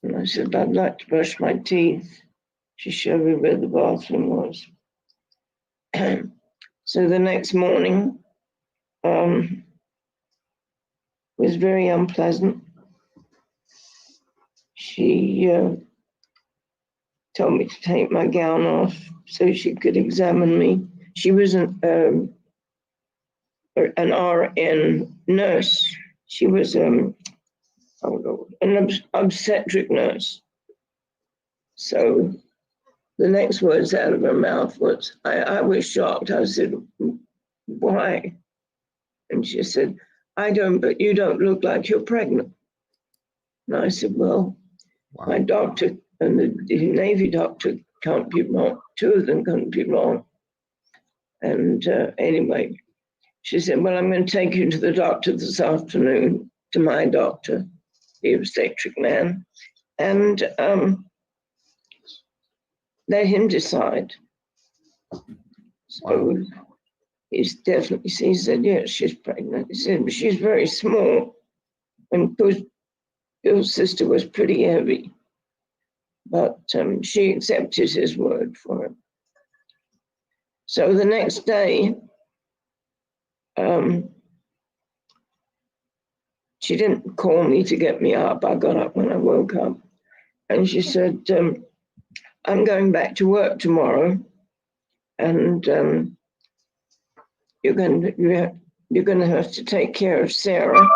Speaker 3: And I said, I'd like to brush my teeth. She showed me where the bathroom was. So the next morning was very unpleasant. She told me to take my gown off so she could examine me. She was an RN nurse. She was an obstetric nurse. So the next words out of her mouth was, I was shocked. I said, why? And she said, but you don't look like you're pregnant. And I said, well, my doctor and the Navy doctor can't be wrong. Two of them couldn't be wrong. And anyway, she said, well, I'm going to take you to the doctor this afternoon, to my doctor, the obstetric man. and let him decide. So he said, yes, she's pregnant. He said, but she's very small. And because Bill's sister was pretty heavy. But she accepted his word for him. So the next day, she didn't call me to get me up. I got up when I woke up. And she said, I'm going back to work tomorrow. And you're going to have to take care of Sarah,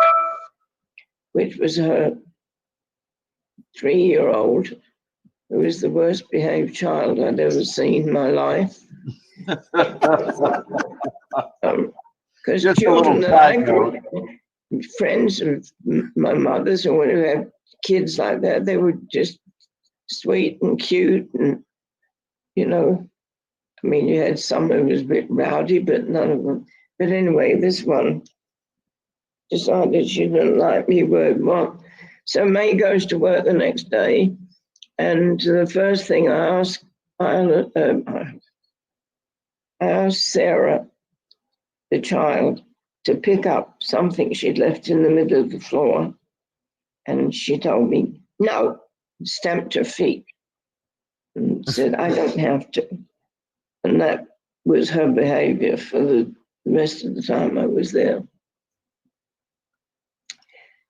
Speaker 3: which was her 3-year-old, who was the worst behaved child I'd ever seen in my life. Because children that I grew up, friends of my mother's who had kids like that, they were just sweet and cute, and you know, I mean, you had some who was a bit rowdy, but none of them. But anyway, this one decided she didn't like me word one. So May goes to work the next day, and the first thing I asked Sarah, the child, to pick up something she'd left in the middle of the floor. And she told me, no, stamped her feet and said, I don't have to. And that was her behavior for the rest of the time I was there.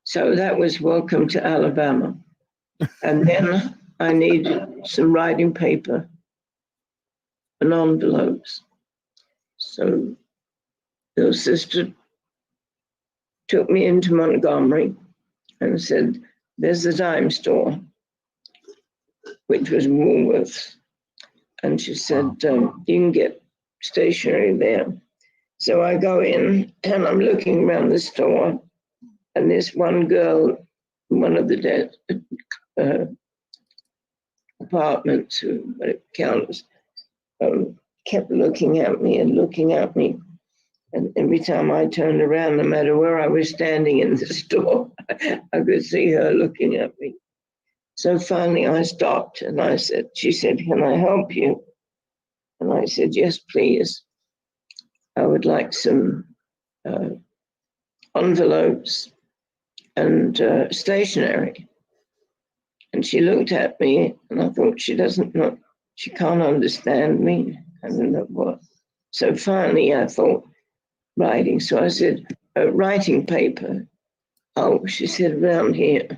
Speaker 3: So that was welcome to Alabama. And then I needed some writing paper and envelopes. So the sister took me into Montgomery and said, there's a dime store, which was Woolworths. And she said, you can get stationery there. So I go in and I'm looking around the store, and this one girl, one of the apartments, counters, kept looking at me and looking at me. And every time I turned around, no matter where I was standing in the store, I could see her looking at me. So finally I stopped and she said, can I help you? And I said, yes, please. I would like some envelopes and stationery. And she looked at me and I thought, she can't understand me. I don't know what. So finally I thought, writing. So I said, writing paper. Oh, she said, around here.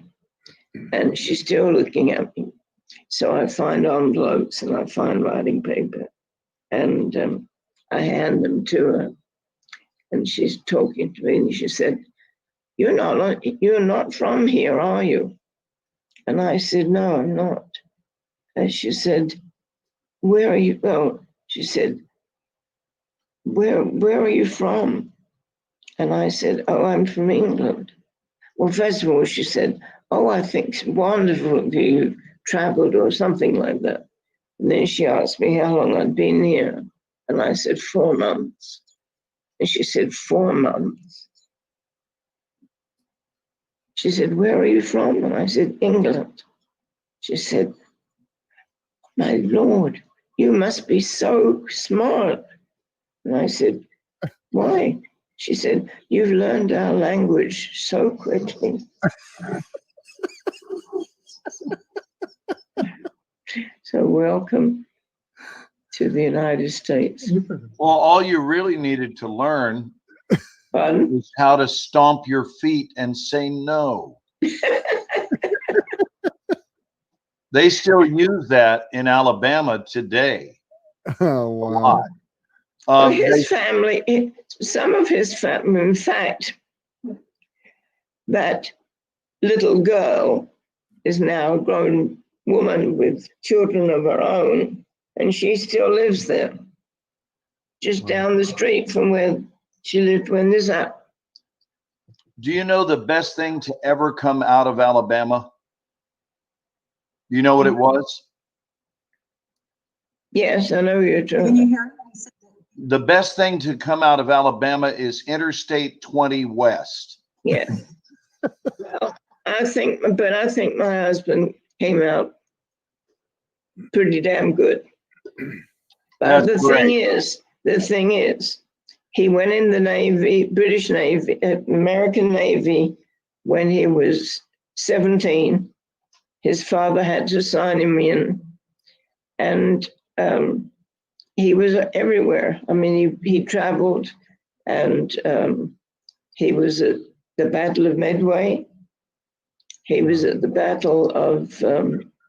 Speaker 3: And she's still looking at me. So I find envelopes and I find writing paper. And I hand them to her. And she's talking to me and she said, you're not from here, are you? And I said, no, I'm not. And she said, where are you? Oh, she said, where are you from? And I said, oh, I'm from England. Well, first of all, she said, oh, I think it's wonderful of you traveled or something like that. And then she asked me how long I'd been here. And I said, 4 months. And she said, 4 months. She said, where are you from? And I said, England. She said, my Lord, you must be so smart. And I said, why? She said, you've learned our language so quickly. So welcome to the United States.
Speaker 2: Well, all you really needed to learn was how to stomp your feet and say no. They still use that in Alabama today.
Speaker 1: Oh, wow.
Speaker 3: His family, some of his family, in fact, that little girl is now a grown woman with children of her own, and she still lives there, just down the street from where she lived when this happened.
Speaker 2: Do you know the best thing to ever come out of Alabama? You know what it was?
Speaker 3: Yes, I know you're true.
Speaker 4: Can you hear me?
Speaker 2: The best thing to come out of Alabama is Interstate 20 West.
Speaker 3: Yeah. Well, I think my husband came out pretty damn good. But
Speaker 2: That's great.
Speaker 3: the thing is, he went in the Navy, British Navy, American Navy, when he was 17. His father had to sign him in, and he was everywhere. I mean, he traveled, and he was at the Battle of Midway. He was at the Battle of,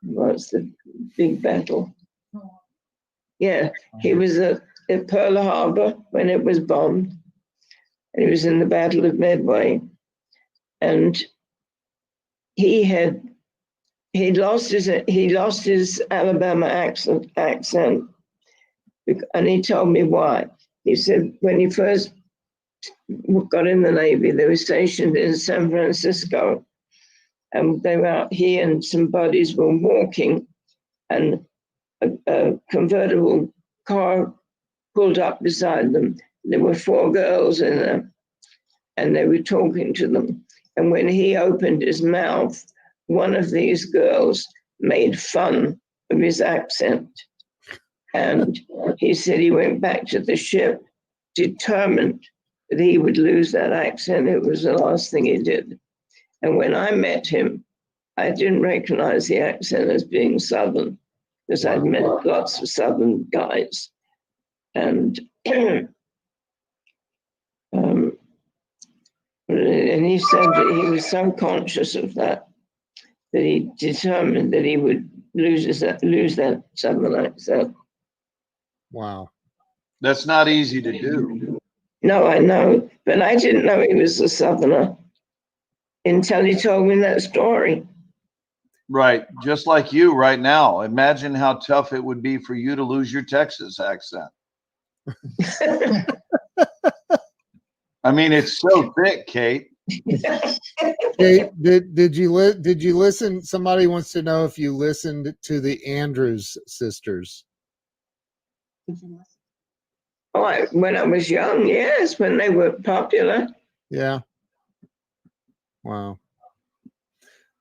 Speaker 3: what's the big battle? Yeah, he was at Pearl Harbor when it was bombed. And he was in the Battle of Midway. And he lost his Alabama accent, and he told me why. He said when he first got in the Navy, they were stationed in San Francisco, and he and some buddies were walking, and a convertible car pulled up beside them. There were 4 girls in there, and they were talking to them. And when he opened his mouth, one of these girls made fun of his accent. And he said he went back to the ship determined that he would lose that accent. It was the last thing he did. And when I met him, I didn't recognize the accent as being Southern, because I'd met lots of Southern guys. And and he said that he was so conscious of that he determined that he would lose that Southern accent.
Speaker 1: Wow.
Speaker 2: That's not easy to do.
Speaker 3: No, I know, but I didn't know he was a Southerner until he told me that story.
Speaker 2: Right. Just like you right now. Imagine how tough it would be for you to lose your Texas accent. I mean, it's so thick, Kate.
Speaker 1: Kate, did you listen? Somebody wants to know if you listened to the Andrews sisters.
Speaker 3: Oh, when I was young, yes, when they were popular.
Speaker 1: Yeah. Wow.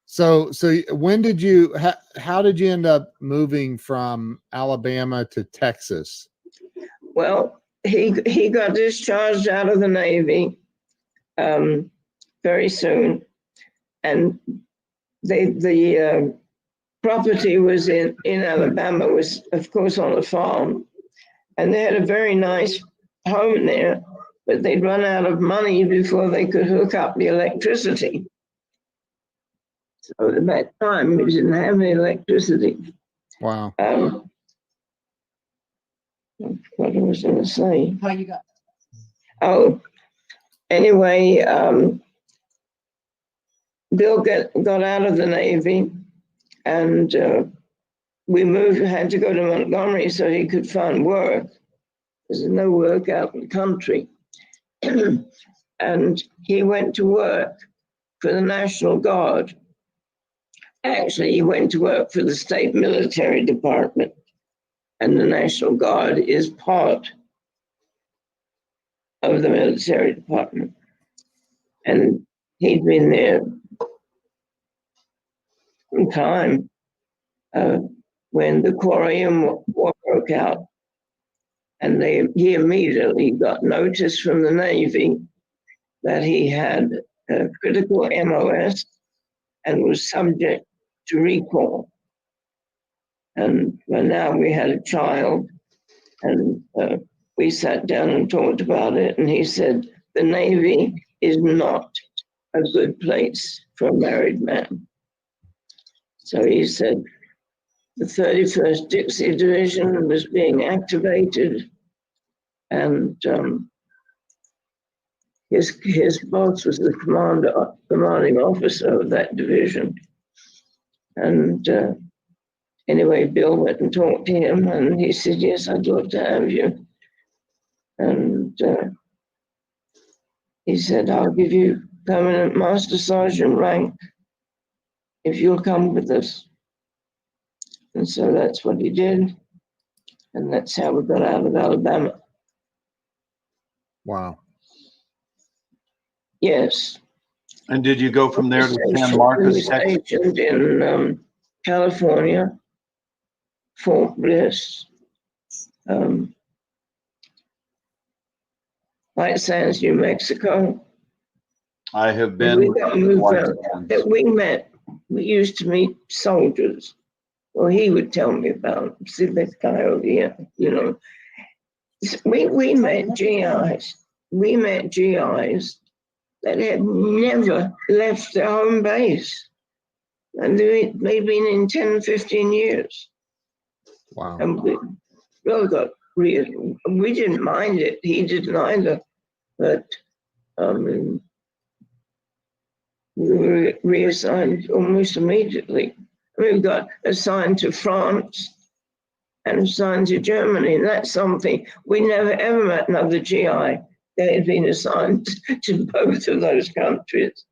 Speaker 1: So when did you? How did you end up moving from Alabama to Texas?
Speaker 3: Well, he got discharged out of the Navy very soon, and the property was in Alabama, was of course on a farm, and they had a very nice home there, but they'd run out of money before they could hook up the electricity. So at that time, we didn't have any electricity.
Speaker 1: Wow.
Speaker 3: What was I going to say?
Speaker 4: How you got?
Speaker 3: Oh, anyway, Bill got out of the Navy, and we had to go to Montgomery so he could find work. There's no work out in the country. And he went to work for the National Guard. Actually, he went to work for the State Military Department, and the National Guard is part of the military department. And he'd been there some time when the Korean War broke out. And he immediately got notice from the Navy that he had critical MOS and was subject to recall. And now we had a child, and we sat down and talked about it. And he said, the Navy is not a good place for a married man. So he said, the 31st Dixie Division was being activated, and his boss was the commanding officer of that division. And anyway, Bill went and talked to him, and he said, yes, I'd love to have you. And he said, I'll give you permanent Master Sergeant rank if you'll come with us. And so that's what he did. And that's how we got out of Alabama.
Speaker 1: Wow.
Speaker 3: Yes.
Speaker 2: And did you go from there to San Marcos, Texas?
Speaker 3: In California, Fort Bliss, White Sands, New Mexico.
Speaker 2: I have
Speaker 3: We
Speaker 2: been
Speaker 3: got
Speaker 2: to
Speaker 3: moved
Speaker 2: White
Speaker 3: out.
Speaker 2: Sands.
Speaker 3: That we met. We used to meet soldiers. Well, he would tell me about, see this guy over here, you know. We met GIs. We met GIs that had never left their home base. And they'd been in 10, 15 years.
Speaker 1: Wow.
Speaker 3: And we really got real. We didn't mind it. He didn't either. But we were reassigned almost immediately. We got assigned to France and assigned to Germany. And that's something we never ever met another GI that had been assigned to both of those countries.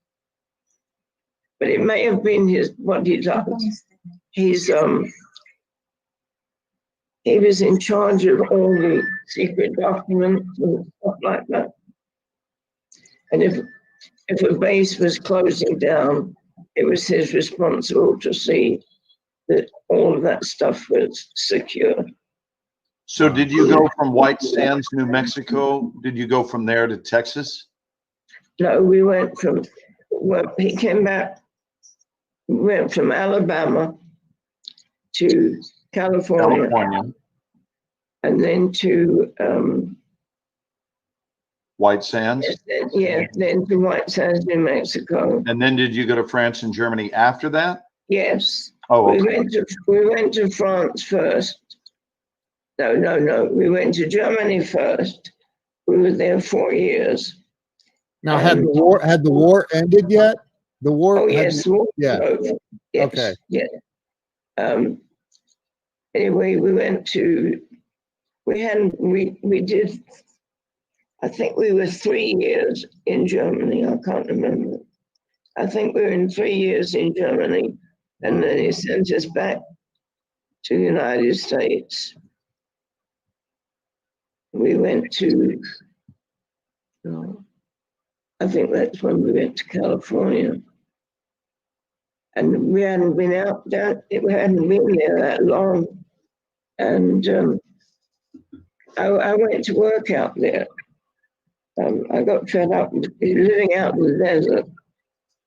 Speaker 3: But it may have been what he does. He was in charge of all the secret documents and stuff like that. And if a base was closing down, it was his responsibility to see that all of that stuff was secure.
Speaker 2: So did you go from White Sands, New Mexico? Did you go from there to Texas?
Speaker 3: No, we went from, well, he came back, we went from Alabama to California. And then to
Speaker 2: White Sands.
Speaker 3: Then to White Sands, New Mexico.
Speaker 2: And then did you go to France and Germany after that?
Speaker 3: Yes.
Speaker 2: Oh, okay.
Speaker 3: We went to France first. No. We went to Germany first. We were there 4 years.
Speaker 1: Now, had the war ended yet? The war.
Speaker 3: Oh yes.
Speaker 1: Yeah.
Speaker 3: Yes,
Speaker 1: okay.
Speaker 3: Yeah. Anyway, we went to. We did. I think we were 3 years in Germany. I can't remember. I think we were in 3 years in Germany, and then he sent us back to the United States. We went to, I think that's when we went to California. And we hadn't been out there, we hadn't been there that long. And I went to work out there. I got fed up with living out in the desert,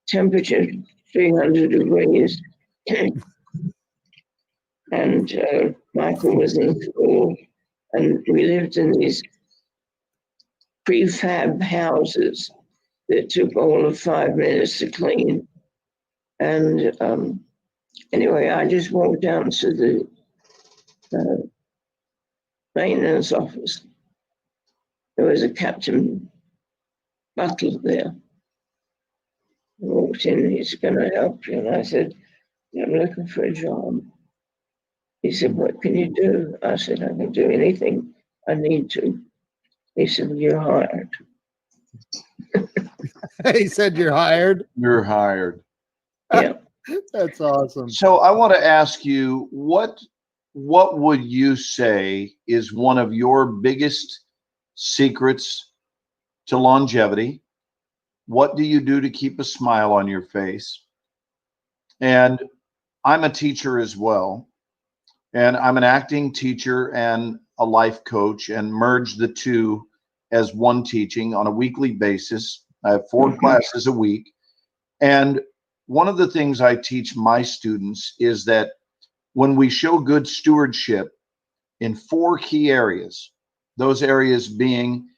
Speaker 3: temperature 300 degrees. And Michael was in school, and we lived in these prefab houses that took all of 5 minutes to clean. And anyway, I just walked down to the maintenance office. There was a Captain Butler there. I walked in, he's going to help you. And I said, I'm looking for a job. He said, what can you do? I said, I can do anything I need to. He said, you're hired.
Speaker 1: He said, you're hired?
Speaker 2: You're hired.
Speaker 3: Yeah.
Speaker 1: That's awesome.
Speaker 2: So I want to ask you, what would you say is one of your biggest secrets to longevity? What do you do to keep a smile on your face? And I'm a teacher as well. And I'm an acting teacher and a life coach, and merge the two as one teaching on a weekly basis. I have 4 classes a week. And one of the things I teach my students is that when we show good stewardship in 4 key areas, those areas being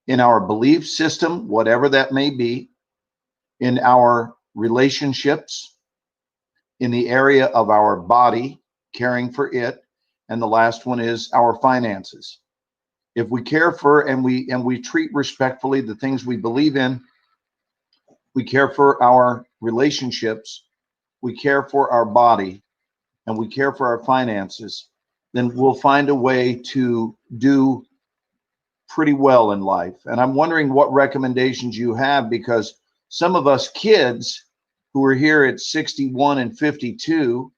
Speaker 2: in our belief system, whatever that may be, in our relationships, in the area of our body, caring for it, and the last one is our finances. If we care for and we treat respectfully the things we believe in, we care for our relationships, we care for our body, and we care for our finances, then we'll find a way to do pretty well in life. And I'm wondering what recommendations you have, because some of us kids who are here at 61 and 52,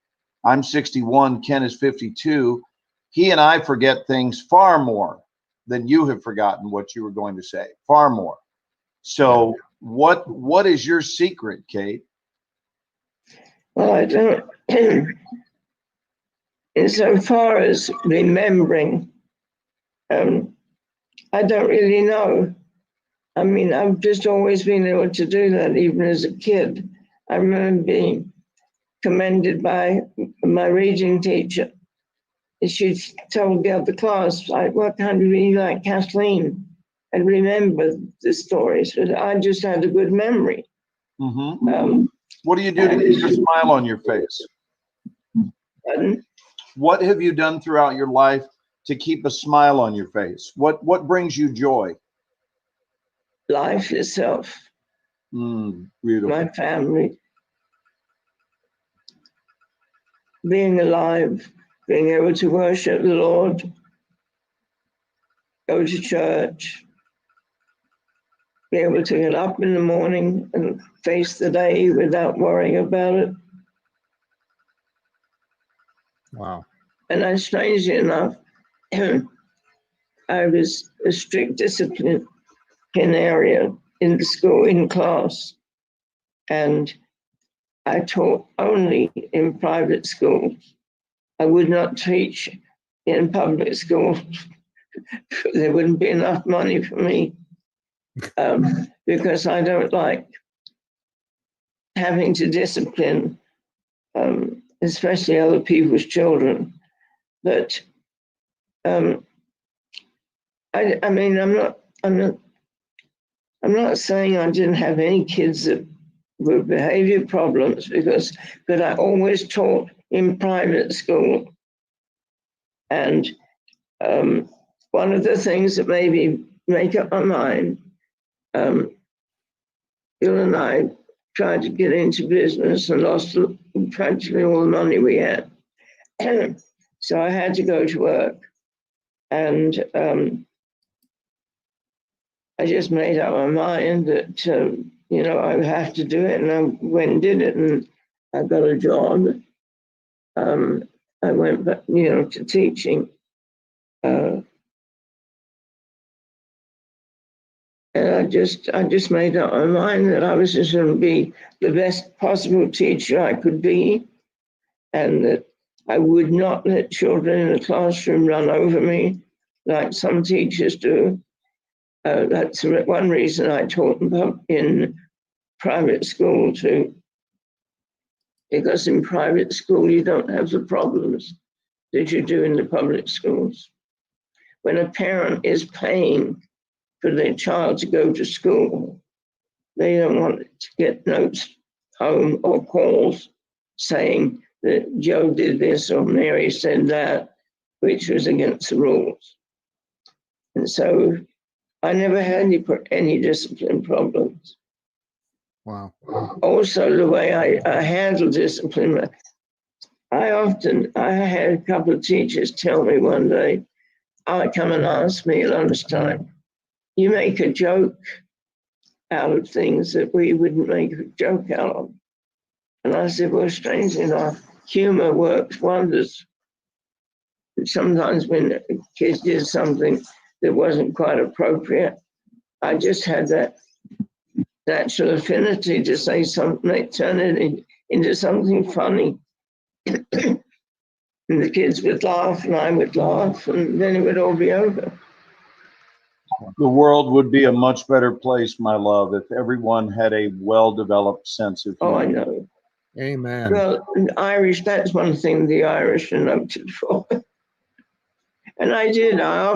Speaker 2: I'm 61, Ken is 52, he and I forget things far more than you have forgotten what you were going to say, far more. So what is your secret, Kate?
Speaker 3: Well, I don't, insofar as remembering, I don't really know. I mean, I've just always been able to do that, even as a kid. I remember being commended by my reading teacher. She told the other class, what kind of reading like Kathleen? And remembered the stories. But I just had a good memory.
Speaker 2: Mm-hmm. What do you do to keep a smile on your face?
Speaker 3: Pardon?
Speaker 2: What have you done throughout your life to keep a smile on your face? What brings you joy?
Speaker 3: Life itself,
Speaker 2: Beautiful.
Speaker 3: my family, being alive, being able to worship the Lord, go to church, be able to get up in the morning and face the day without worrying about it.
Speaker 1: Wow.
Speaker 3: And then, strangely enough, I was a strict disciplinarian in the school, in class. And I taught only in private schools. I would not teach in public schools. There wouldn't be enough money for me, because I don't like having to discipline, especially other people's children. But I mean, I'm not saying I didn't have any kids that were behavior problems, but I always taught in private school. And one of the things that made me make up my mind, Bill and I tried to get into business and lost practically all the money we had. So I had to go to work. And I just made up my mind that, I would have to do it. And I went and did it, and I got a job. I went back, to teaching. And I just made up my mind that I was just going to be the best possible teacher I could be, and that I would not let children in the classroom run over me like some teachers do. That's one reason I taught in private school too, because in private school you don't have the problems that you do in the public schools. When a parent is paying for their child to go to school, they don't want to get notes home or calls saying that Joe did this or Mary said that, which was against the rules. And so I never had any discipline problems.
Speaker 1: Wow.
Speaker 3: Also, the way I handle discipline, I had a couple of teachers tell me one day, come and ask me at lunchtime, you make a joke out of things that we wouldn't make a joke out of. And I said, well, strangely enough, humor works wonders. Sometimes when kids did something that wasn't quite appropriate, I just had that natural affinity to say something, turn it into something funny. And the kids would laugh and I would laugh, and then it would all be over.
Speaker 2: The world would be a much better place, my love, if everyone had a well-developed sense of humor.
Speaker 3: Oh, I know.
Speaker 1: Amen.
Speaker 3: Well, Irish, that's one thing the Irish are noted for. And I did. I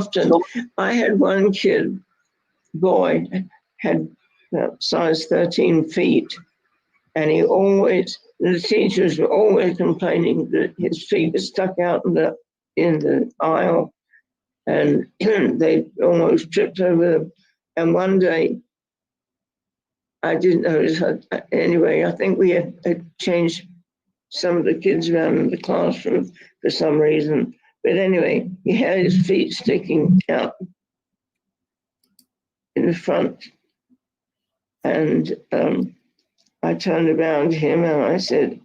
Speaker 3: had one kid, boy, had size 13 feet. And the teachers were always complaining that his feet were stuck out in the aisle, and they almost tripped over them. And one day, I didn't notice. Anyway, I think we had changed some of the kids around in the classroom for some reason. But anyway, he had his feet sticking out in the front. And I turned around to him and I said,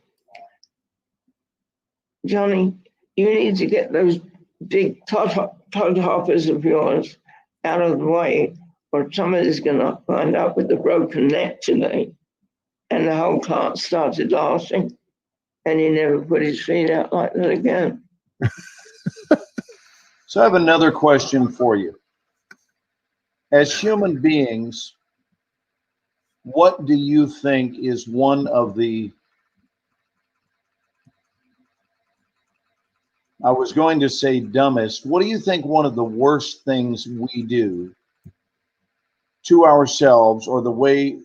Speaker 3: Johnny, you need to get those big tod hoppers of yours out of the way, or somebody's going to wind up with a broken neck today. And the whole class started laughing. and he never put his feet out like that again.
Speaker 2: So I have another question for you. As human beings, what do you think is one of the, I was going to say dumbest, what do you think one of the worst things we do to ourselves, or the way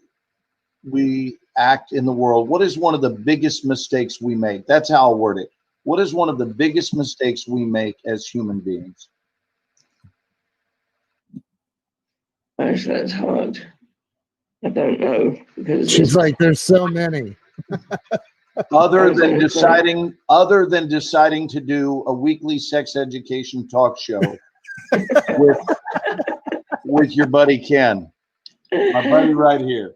Speaker 2: we act in the world? What is one of the biggest mistakes we make? That's how I'll word it. What is one of the biggest mistakes we make as human beings?
Speaker 3: That's hard. I don't know, because
Speaker 1: She's like, there's so many.
Speaker 2: Other than deciding to do a weekly sex education talk show with your buddy Ken, my buddy right here.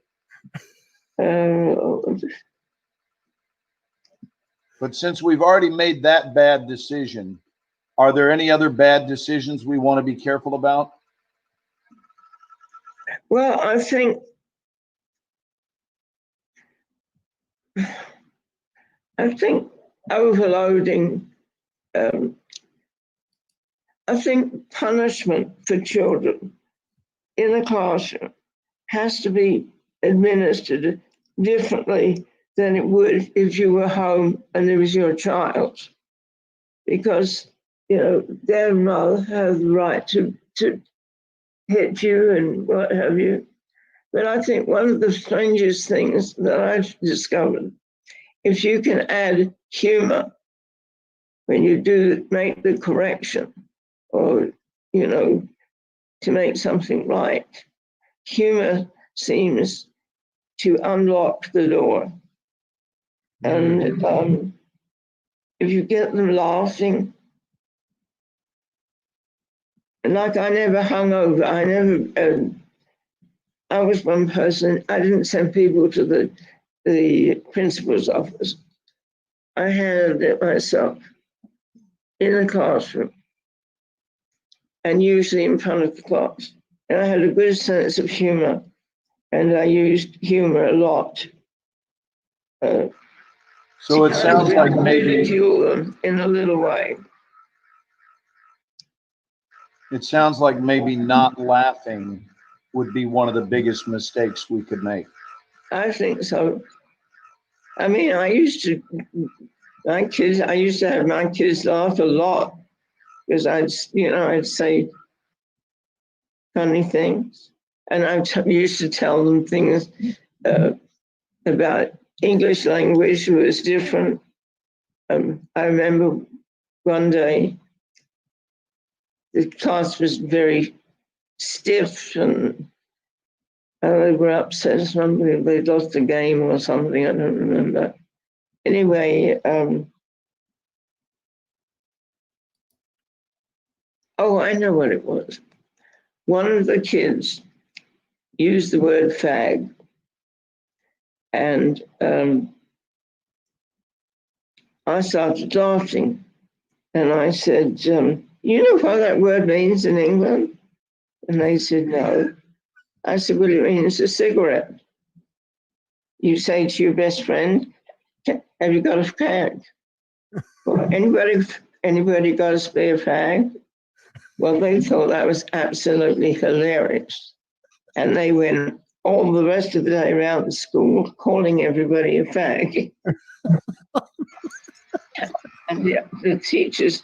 Speaker 2: But since we've already made that bad decision, are there any other bad decisions we want to be careful about?
Speaker 3: Well, I think overloading. I think punishment for children in the classroom has to be administered differently than it would if you were home and it was your child, because their mother has the right to hit you and what have you. But I think one of the strangest things that I've discovered, if you can add humor when you do make the correction, or to make something right, humor seems to unlock the door. And if you get them laughing, and like I never hung over, I was one person, I didn't send people to the principal's office. I handled it myself in the classroom, and usually in front of the class. And I had a good sense of humor, and I used humor a lot.
Speaker 2: So it sounds like maybe
Speaker 3: ridicule them in a little way.
Speaker 2: It sounds like maybe not laughing would be one of the biggest mistakes we could make.
Speaker 3: I think so. I mean, I used to have my kids laugh a lot, because I'd say funny things, and I used to tell them things about English language was different. I remember one day the class was very stiff, and they were upset. They lost a game or something. I don't remember. Anyway, I know what it was. One of the kids used the word fag, and I started laughing, and I said, you know what that word means in England? And they said, no. I said, well, it means a cigarette. You say to your best friend, have you got a fag? Well, anybody got a spare fag? Well, they thought that was absolutely hilarious. And they went all the rest of the day around the school calling everybody a fag. And the teachers,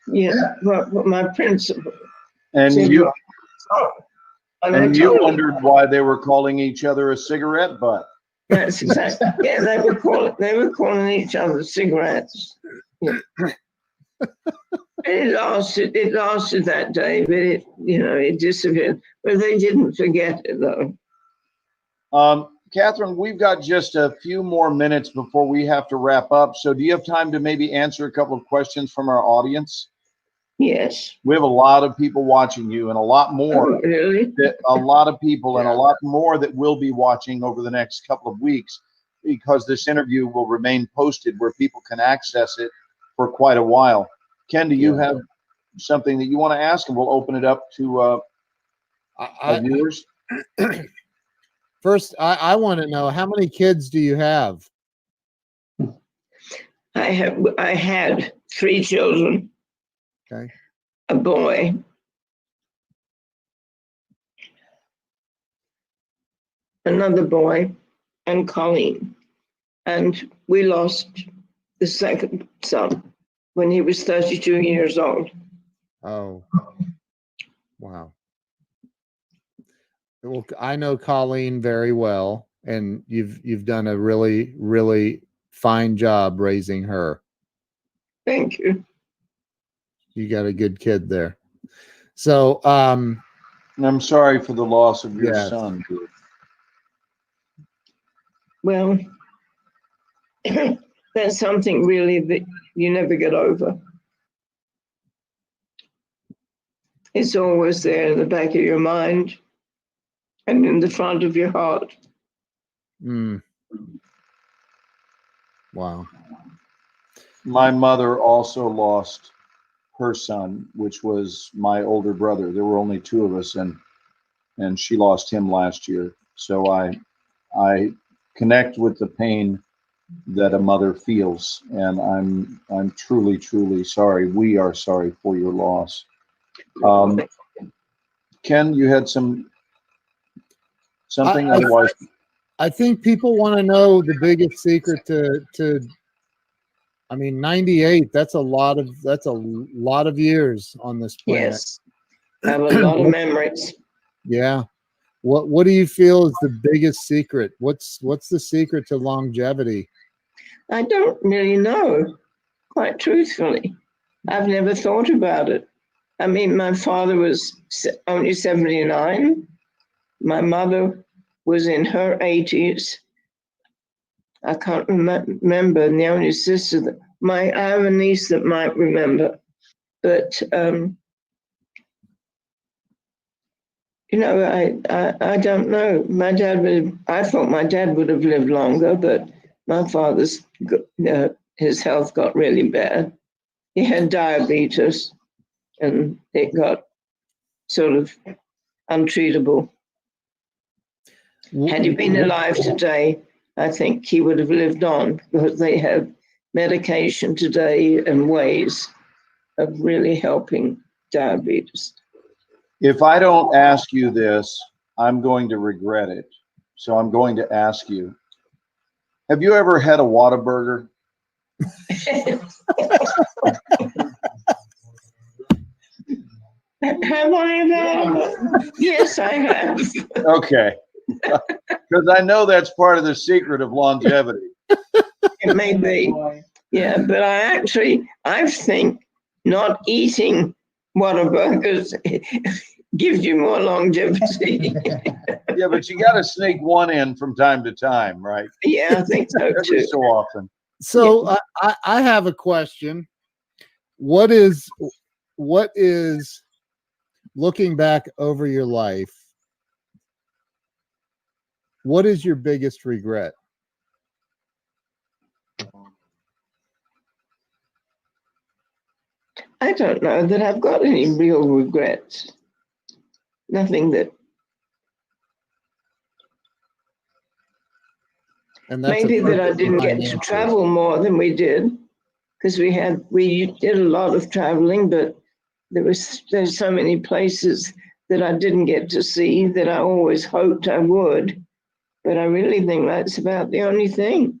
Speaker 3: my principal.
Speaker 2: And
Speaker 3: said,
Speaker 2: you
Speaker 3: wondered
Speaker 2: why they were calling each other a cigarette butt.
Speaker 3: That's exactly. Yeah, they were calling each other cigarettes. Yeah. It lasted that day, but it disappeared. But they didn't forget it, though.
Speaker 2: Catherine, we've got just a few more minutes before we have to wrap up. So do you have time to maybe answer a couple of questions from our audience?
Speaker 3: Yes.
Speaker 2: We have a lot of people watching you, and a lot more.
Speaker 3: Oh, really?
Speaker 2: A lot of people, and a lot more that will be watching over the next couple of weeks, because this interview will remain posted where people can access it for quite a while. Ken, do you have something that you want to ask, and we'll open it up to viewers?
Speaker 1: First, I want to know, how many kids do you have?
Speaker 3: I had 3 children.
Speaker 1: Okay.
Speaker 3: A boy, another boy, and Colleen. And we lost the second son when he was 32 years old.
Speaker 1: Oh, wow. Well, I know Colleen very well, and you've done a really, really fine job raising her.
Speaker 3: Thank you.
Speaker 1: You got a good kid there. So,
Speaker 2: And I'm sorry for the loss of your
Speaker 1: Yes.
Speaker 2: son, dude.
Speaker 3: Well, that's something really that you never get over. It's always there in the back of your mind and in the front of your heart.
Speaker 1: Wow.
Speaker 2: My mother also lost her son, which was my older brother. There were only 2 of us, and she lost him last year. So I connect with the pain that a mother feels, and I'm truly, truly sorry. We are sorry for your loss. Ken, you had something otherwise.
Speaker 1: I think people want to know the biggest secret to I mean, 98, that's a lot of years on this planet.
Speaker 3: Yes, I have a lot of memories.
Speaker 1: Yeah. What do you feel is the biggest secret? What's the secret to longevity?
Speaker 3: I don't really know, quite truthfully. I've never thought about it. I mean, my father was only 79. My mother was in her 80s. I can't remember. And the only sister that I have a niece that might remember, but I don't know. I thought my dad would have lived longer, but my father's his health got really bad. He had diabetes, and it got sort of untreatable. Had he been alive today, I think he would have lived on, because they have medication today and ways of really helping diabetes.
Speaker 2: If I don't ask you this, I'm going to regret it. So I'm going to ask you, have you ever had a Whataburger?
Speaker 3: Have I had? Yes, I have.
Speaker 2: Okay. Because I know that's part of the secret of longevity.
Speaker 3: It may be. Yeah, but I think not eating Whataburgers gives you more longevity.
Speaker 2: Yeah, but you got to sneak one in from time to time, right?
Speaker 3: Yeah, I think so
Speaker 2: Every
Speaker 3: too.
Speaker 2: so often.
Speaker 1: So I have a question. What is looking back over your life? What is your biggest regret?
Speaker 3: I don't know that I've got any real regrets. Nothing that.
Speaker 1: And that's
Speaker 3: maybe that I didn't get to travel more than we did, because we did a lot of traveling, but there's so many places that I didn't get to see that I always hoped I would. But I really think that's about the only thing.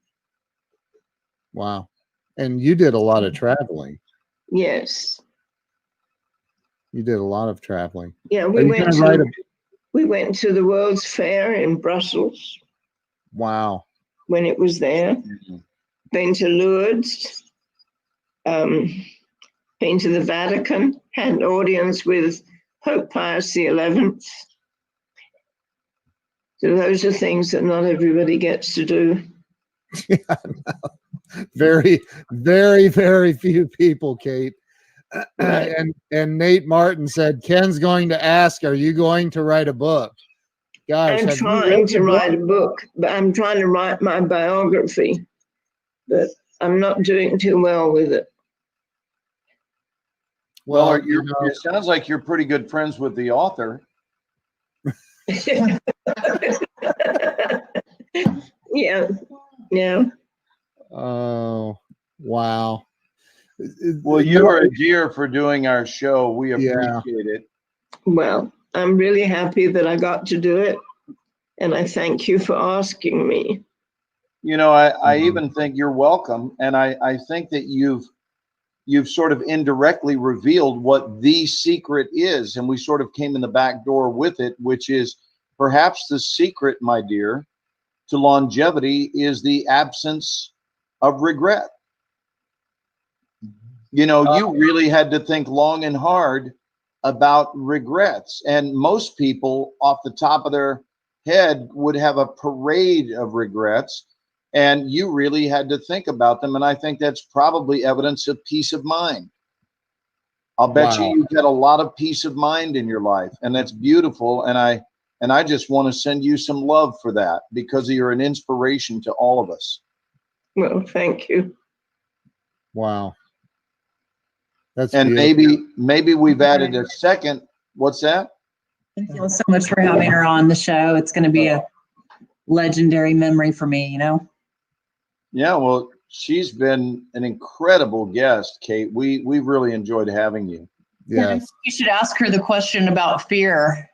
Speaker 1: Wow. And you did a lot of traveling.
Speaker 3: Yes.
Speaker 1: You did a lot of traveling.
Speaker 3: Yeah, we went to the World's Fair in Brussels.
Speaker 1: Wow.
Speaker 3: When it was there. Been to Lourdes. Been to the Vatican. Had an audience with Pope Pius XI. So those are things that not everybody gets to do.
Speaker 1: Yeah, no. Very, very, very few people, Kate. Right. And Nate Martin said, Ken's going to ask, are you going to write a book? Gosh,
Speaker 3: I'm trying to write a book, but I'm trying to write my biography, but I'm not doing too well with it.
Speaker 2: Well, it sounds like you're pretty good friends with the author.
Speaker 3: Yeah.
Speaker 1: Oh, Wow.
Speaker 2: Well, you are a dear for doing our show. We
Speaker 1: Yeah.
Speaker 2: appreciate it.
Speaker 3: Well, I'm really happy that I got to do it. And I thank you for asking me.
Speaker 2: You know, I even think you're welcome. And I think that you've sort of indirectly revealed what the secret is. And we sort of came in the back door with it, which is perhaps the secret, my dear, to longevity is the absence of regret. You know, you really had to think long and hard about regrets. And most people off the top of their head would have a parade of regrets. And you really had to think about them. And I think that's probably evidence of peace of mind. I'll bet
Speaker 1: Wow.
Speaker 2: you've got a lot of peace of mind in your life. And that's beautiful. And I just want to send you some love for that, because you're an inspiration to all of us.
Speaker 3: Well, thank you.
Speaker 1: Wow. That's
Speaker 2: And
Speaker 1: beautiful.
Speaker 2: maybe we've added a second. What's that?
Speaker 4: Thank you so much for having her on the show. It's going to be a legendary memory for me, you know?
Speaker 2: Yeah, well, she's been an incredible guest, Kate. We've really enjoyed having you.
Speaker 1: Yes.
Speaker 4: You should ask her the question about fear.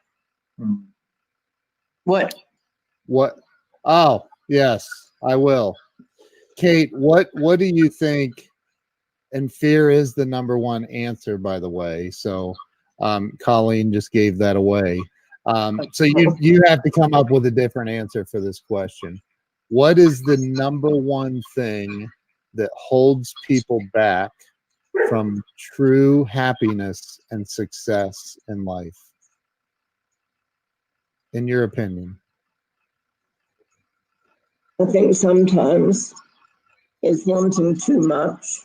Speaker 4: What?
Speaker 1: Oh, yes, I will. Kate, what do you think? And fear is the number one answer, by the way. So Colleen just gave that away. So you have to come up with a different answer for this question. What is the number one thing that holds people back from true happiness and success in life, in your opinion?
Speaker 3: I think sometimes it's wanting too much.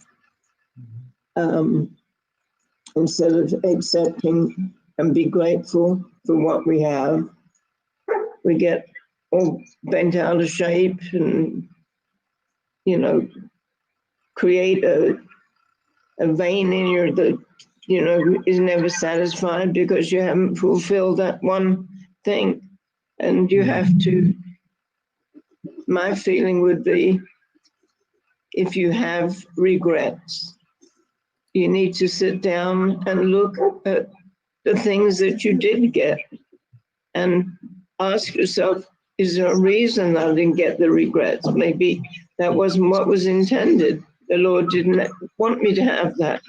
Speaker 3: Instead of accepting and be grateful for what we have, we get all bent out of shape and, you know, create a vein in you that, you know, is never satisfied because you haven't fulfilled that one thing. And you have to, my feeling would be, if you have regrets, you need to sit down and look at the things that you did get and ask yourself, is there a reason I didn't get the regrets? Maybe that wasn't what was intended. The Lord didn't want me to have that.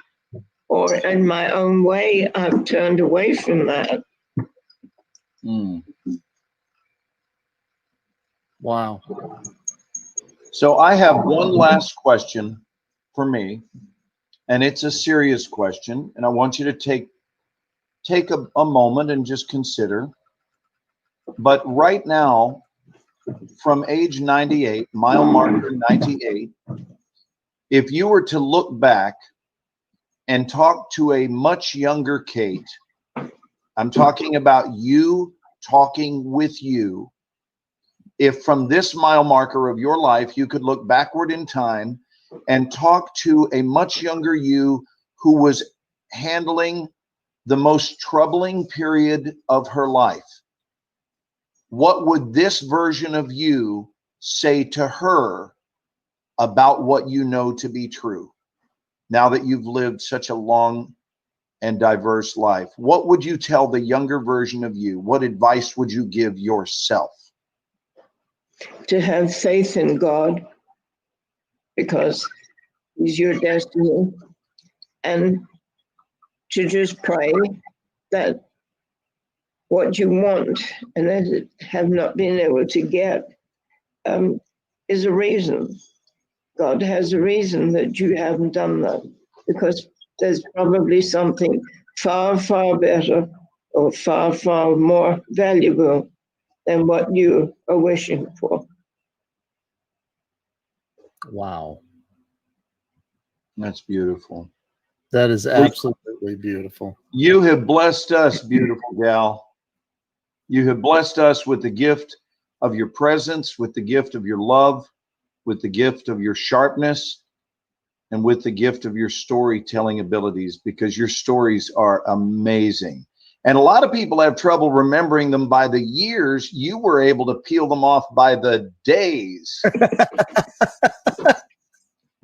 Speaker 3: Or in my own way, I've turned away from that.
Speaker 1: Wow.
Speaker 2: So I have one last question for me, and it's a serious question, and I want you to take a moment and just consider. But right now, from age 98, mile marker 98, if you were to look back and talk to a much younger Kate, I'm talking about you talking with you. If from this mile marker of your life, you could look backward in time and talk to a much younger you who was handling the most troubling period of her life, what would this version of you say to her about what you know to be true? Now that you've lived such a long and diverse life, what would you tell the younger version of you? What advice would you give yourself?
Speaker 3: To have faith in God, because He's your destiny, and to just pray that what you want and that have not been able to get is a reason. God has a reason that you haven't done that, because there's probably something far, far better or far, far more valuable than what you are wishing for.
Speaker 1: Wow.
Speaker 2: That's beautiful.
Speaker 1: That is absolutely beautiful.
Speaker 2: You have blessed us, beautiful gal. You have blessed us with the gift of your presence, with the gift of your love, with the gift of your sharpness, and with the gift of your storytelling abilities, because your stories are amazing. And a lot of people have trouble remembering them by the years. You were able to peel them off by the days.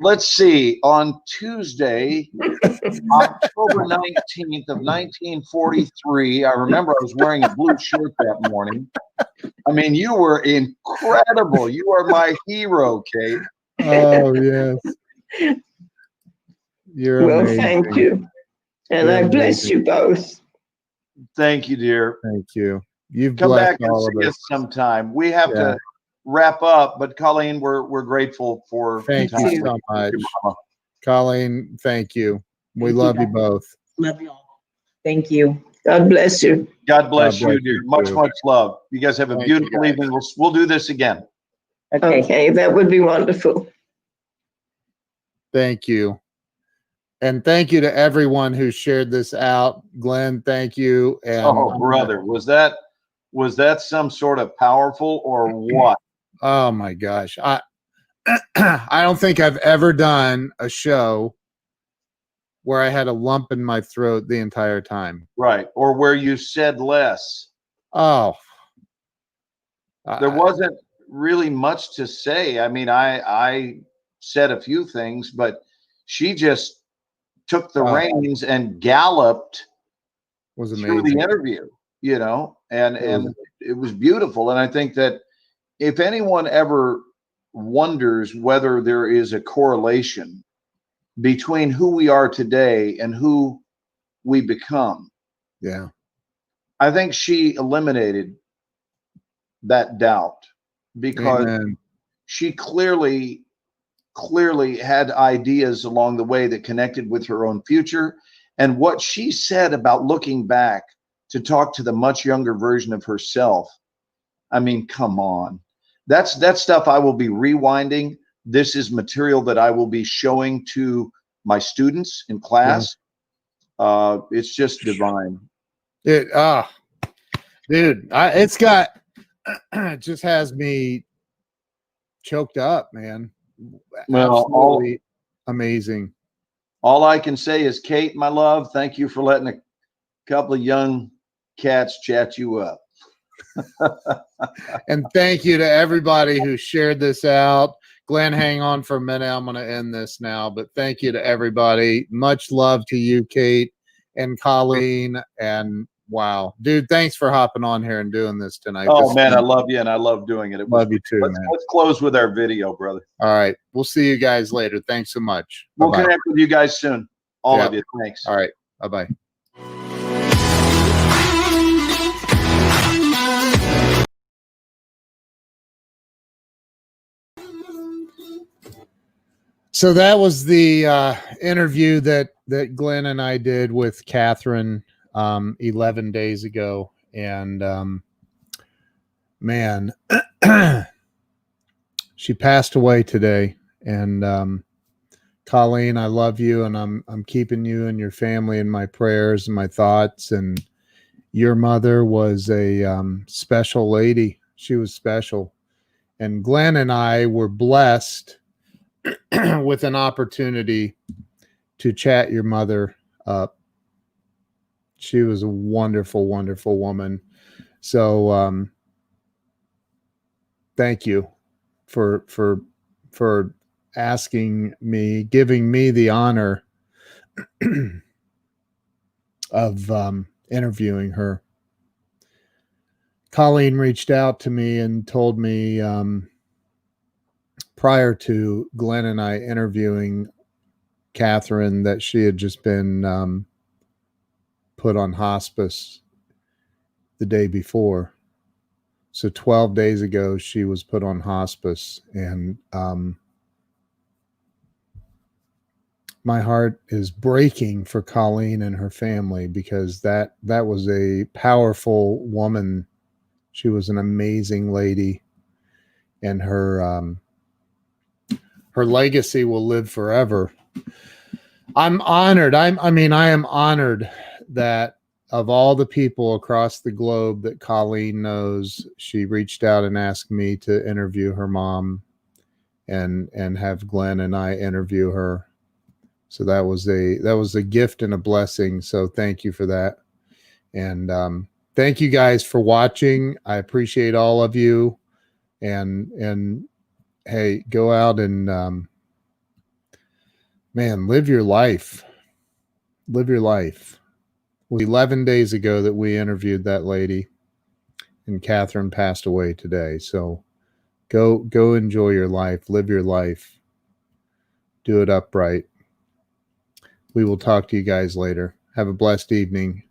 Speaker 2: let's see. On Tuesday, October 19th of 1943, I remember I was wearing a blue shirt that morning. I mean, you were incredible. You are my hero, Kate.
Speaker 1: Oh, yes. You're
Speaker 3: Well,
Speaker 1: amazing.
Speaker 3: thank you. And
Speaker 1: You're
Speaker 3: I bless
Speaker 1: amazing.
Speaker 3: you both.
Speaker 2: Thank you, dear.
Speaker 1: Thank you. You've
Speaker 2: Come
Speaker 1: blessed
Speaker 2: back and
Speaker 1: all of
Speaker 2: see
Speaker 1: us.
Speaker 2: us sometime. We have
Speaker 1: Yeah.
Speaker 2: to wrap up, but Colleen, we're grateful for
Speaker 1: Thank
Speaker 2: time
Speaker 1: you
Speaker 2: with
Speaker 1: so much.
Speaker 2: your mama.
Speaker 1: Colleen, thank you. We
Speaker 4: Thank you,
Speaker 1: love you
Speaker 4: guys.
Speaker 1: both.
Speaker 4: Love you all. Thank you.
Speaker 3: God bless you.
Speaker 2: God bless
Speaker 1: God bless
Speaker 2: you, dear.
Speaker 1: you
Speaker 2: Much,
Speaker 1: too.
Speaker 2: much love. You guys have a
Speaker 1: Thank you,
Speaker 2: beautiful
Speaker 1: guys.
Speaker 2: evening. We'll do this again.
Speaker 4: Okay.
Speaker 3: Okay, that would be wonderful.
Speaker 1: Thank you. And thank you to everyone who shared this out. Glenn, thank you. And
Speaker 2: Oh, brother, was that some sort of powerful or what?
Speaker 1: oh my gosh. I I don't think I've ever done a show where I had a lump in my throat the entire time.
Speaker 2: Right. Or where you said less.
Speaker 1: Oh.
Speaker 2: There wasn't really much to say. I mean, I said a few things, but she just took the reins and galloped
Speaker 1: was
Speaker 2: through
Speaker 1: amazing.
Speaker 2: the interview, you know, and it was beautiful. And I think that if anyone ever wonders whether there is a correlation between who we are today and who we become,
Speaker 1: Yeah.
Speaker 2: I think she eliminated that doubt because
Speaker 1: Amen.
Speaker 2: she clearly had ideas along the way that connected with her own future. And what she said about looking back to talk to the much younger version of herself, I mean, come on. That's stuff I will be rewinding. This is material that I will be showing to my students in class. It's just divine.
Speaker 1: Dude, it's got it just has me choked up, man.
Speaker 2: Well,
Speaker 1: Absolutely amazing.
Speaker 2: all I can say is, Kate, my love, thank you for letting a couple of young cats chat you up.
Speaker 1: And thank you to everybody who shared this out. Glenn, hang on for a minute. I'm going to end this now, but thank you to everybody. Much love to you, Kate and Colleen. And wow, dude, thanks for hopping on here and doing this tonight.
Speaker 2: Oh, man, I love you, and I love doing it.
Speaker 1: Love you too, man.
Speaker 2: Let's close with our video, brother.
Speaker 1: All right. We'll see you guys later. Thanks so much.
Speaker 2: We'll
Speaker 1: Bye-bye.
Speaker 2: connect with you guys soon. All of you. Thanks.
Speaker 1: All right. Bye-bye. So that was the interview that Glenn and I did with Catherine 11 days ago. And man, she passed away today. And Colleen, I love you, and I'm keeping you and your family in my prayers and my thoughts. And your mother was a special lady. She was special. And Glenn and I were blessed with an opportunity to chat your mother up. She was a wonderful, wonderful woman. So thank you for asking me, giving me the honor of interviewing her. Colleen reached out to me and told me prior to Glenn and I interviewing Catherine that she had just been put on hospice the day before. So 12 days ago, she was put on hospice. And my heart is breaking for Colleen and her family, because that was a powerful woman. She was an amazing lady, and her legacy will live forever. I'm honored. I am honored that of all the people across the globe that Colleen knows, she reached out and asked me to interview her mom and have Glenn and I interview her. So that was a gift and a blessing. So thank you for that. And thank you guys for watching. I appreciate all of you. And hey, go out and Man, live your life. Live your life. It was 11 days ago that we interviewed that lady, and Catherine passed away today. So go enjoy your life. Live your life. Do it upright. We will talk to you guys later. Have a blessed evening.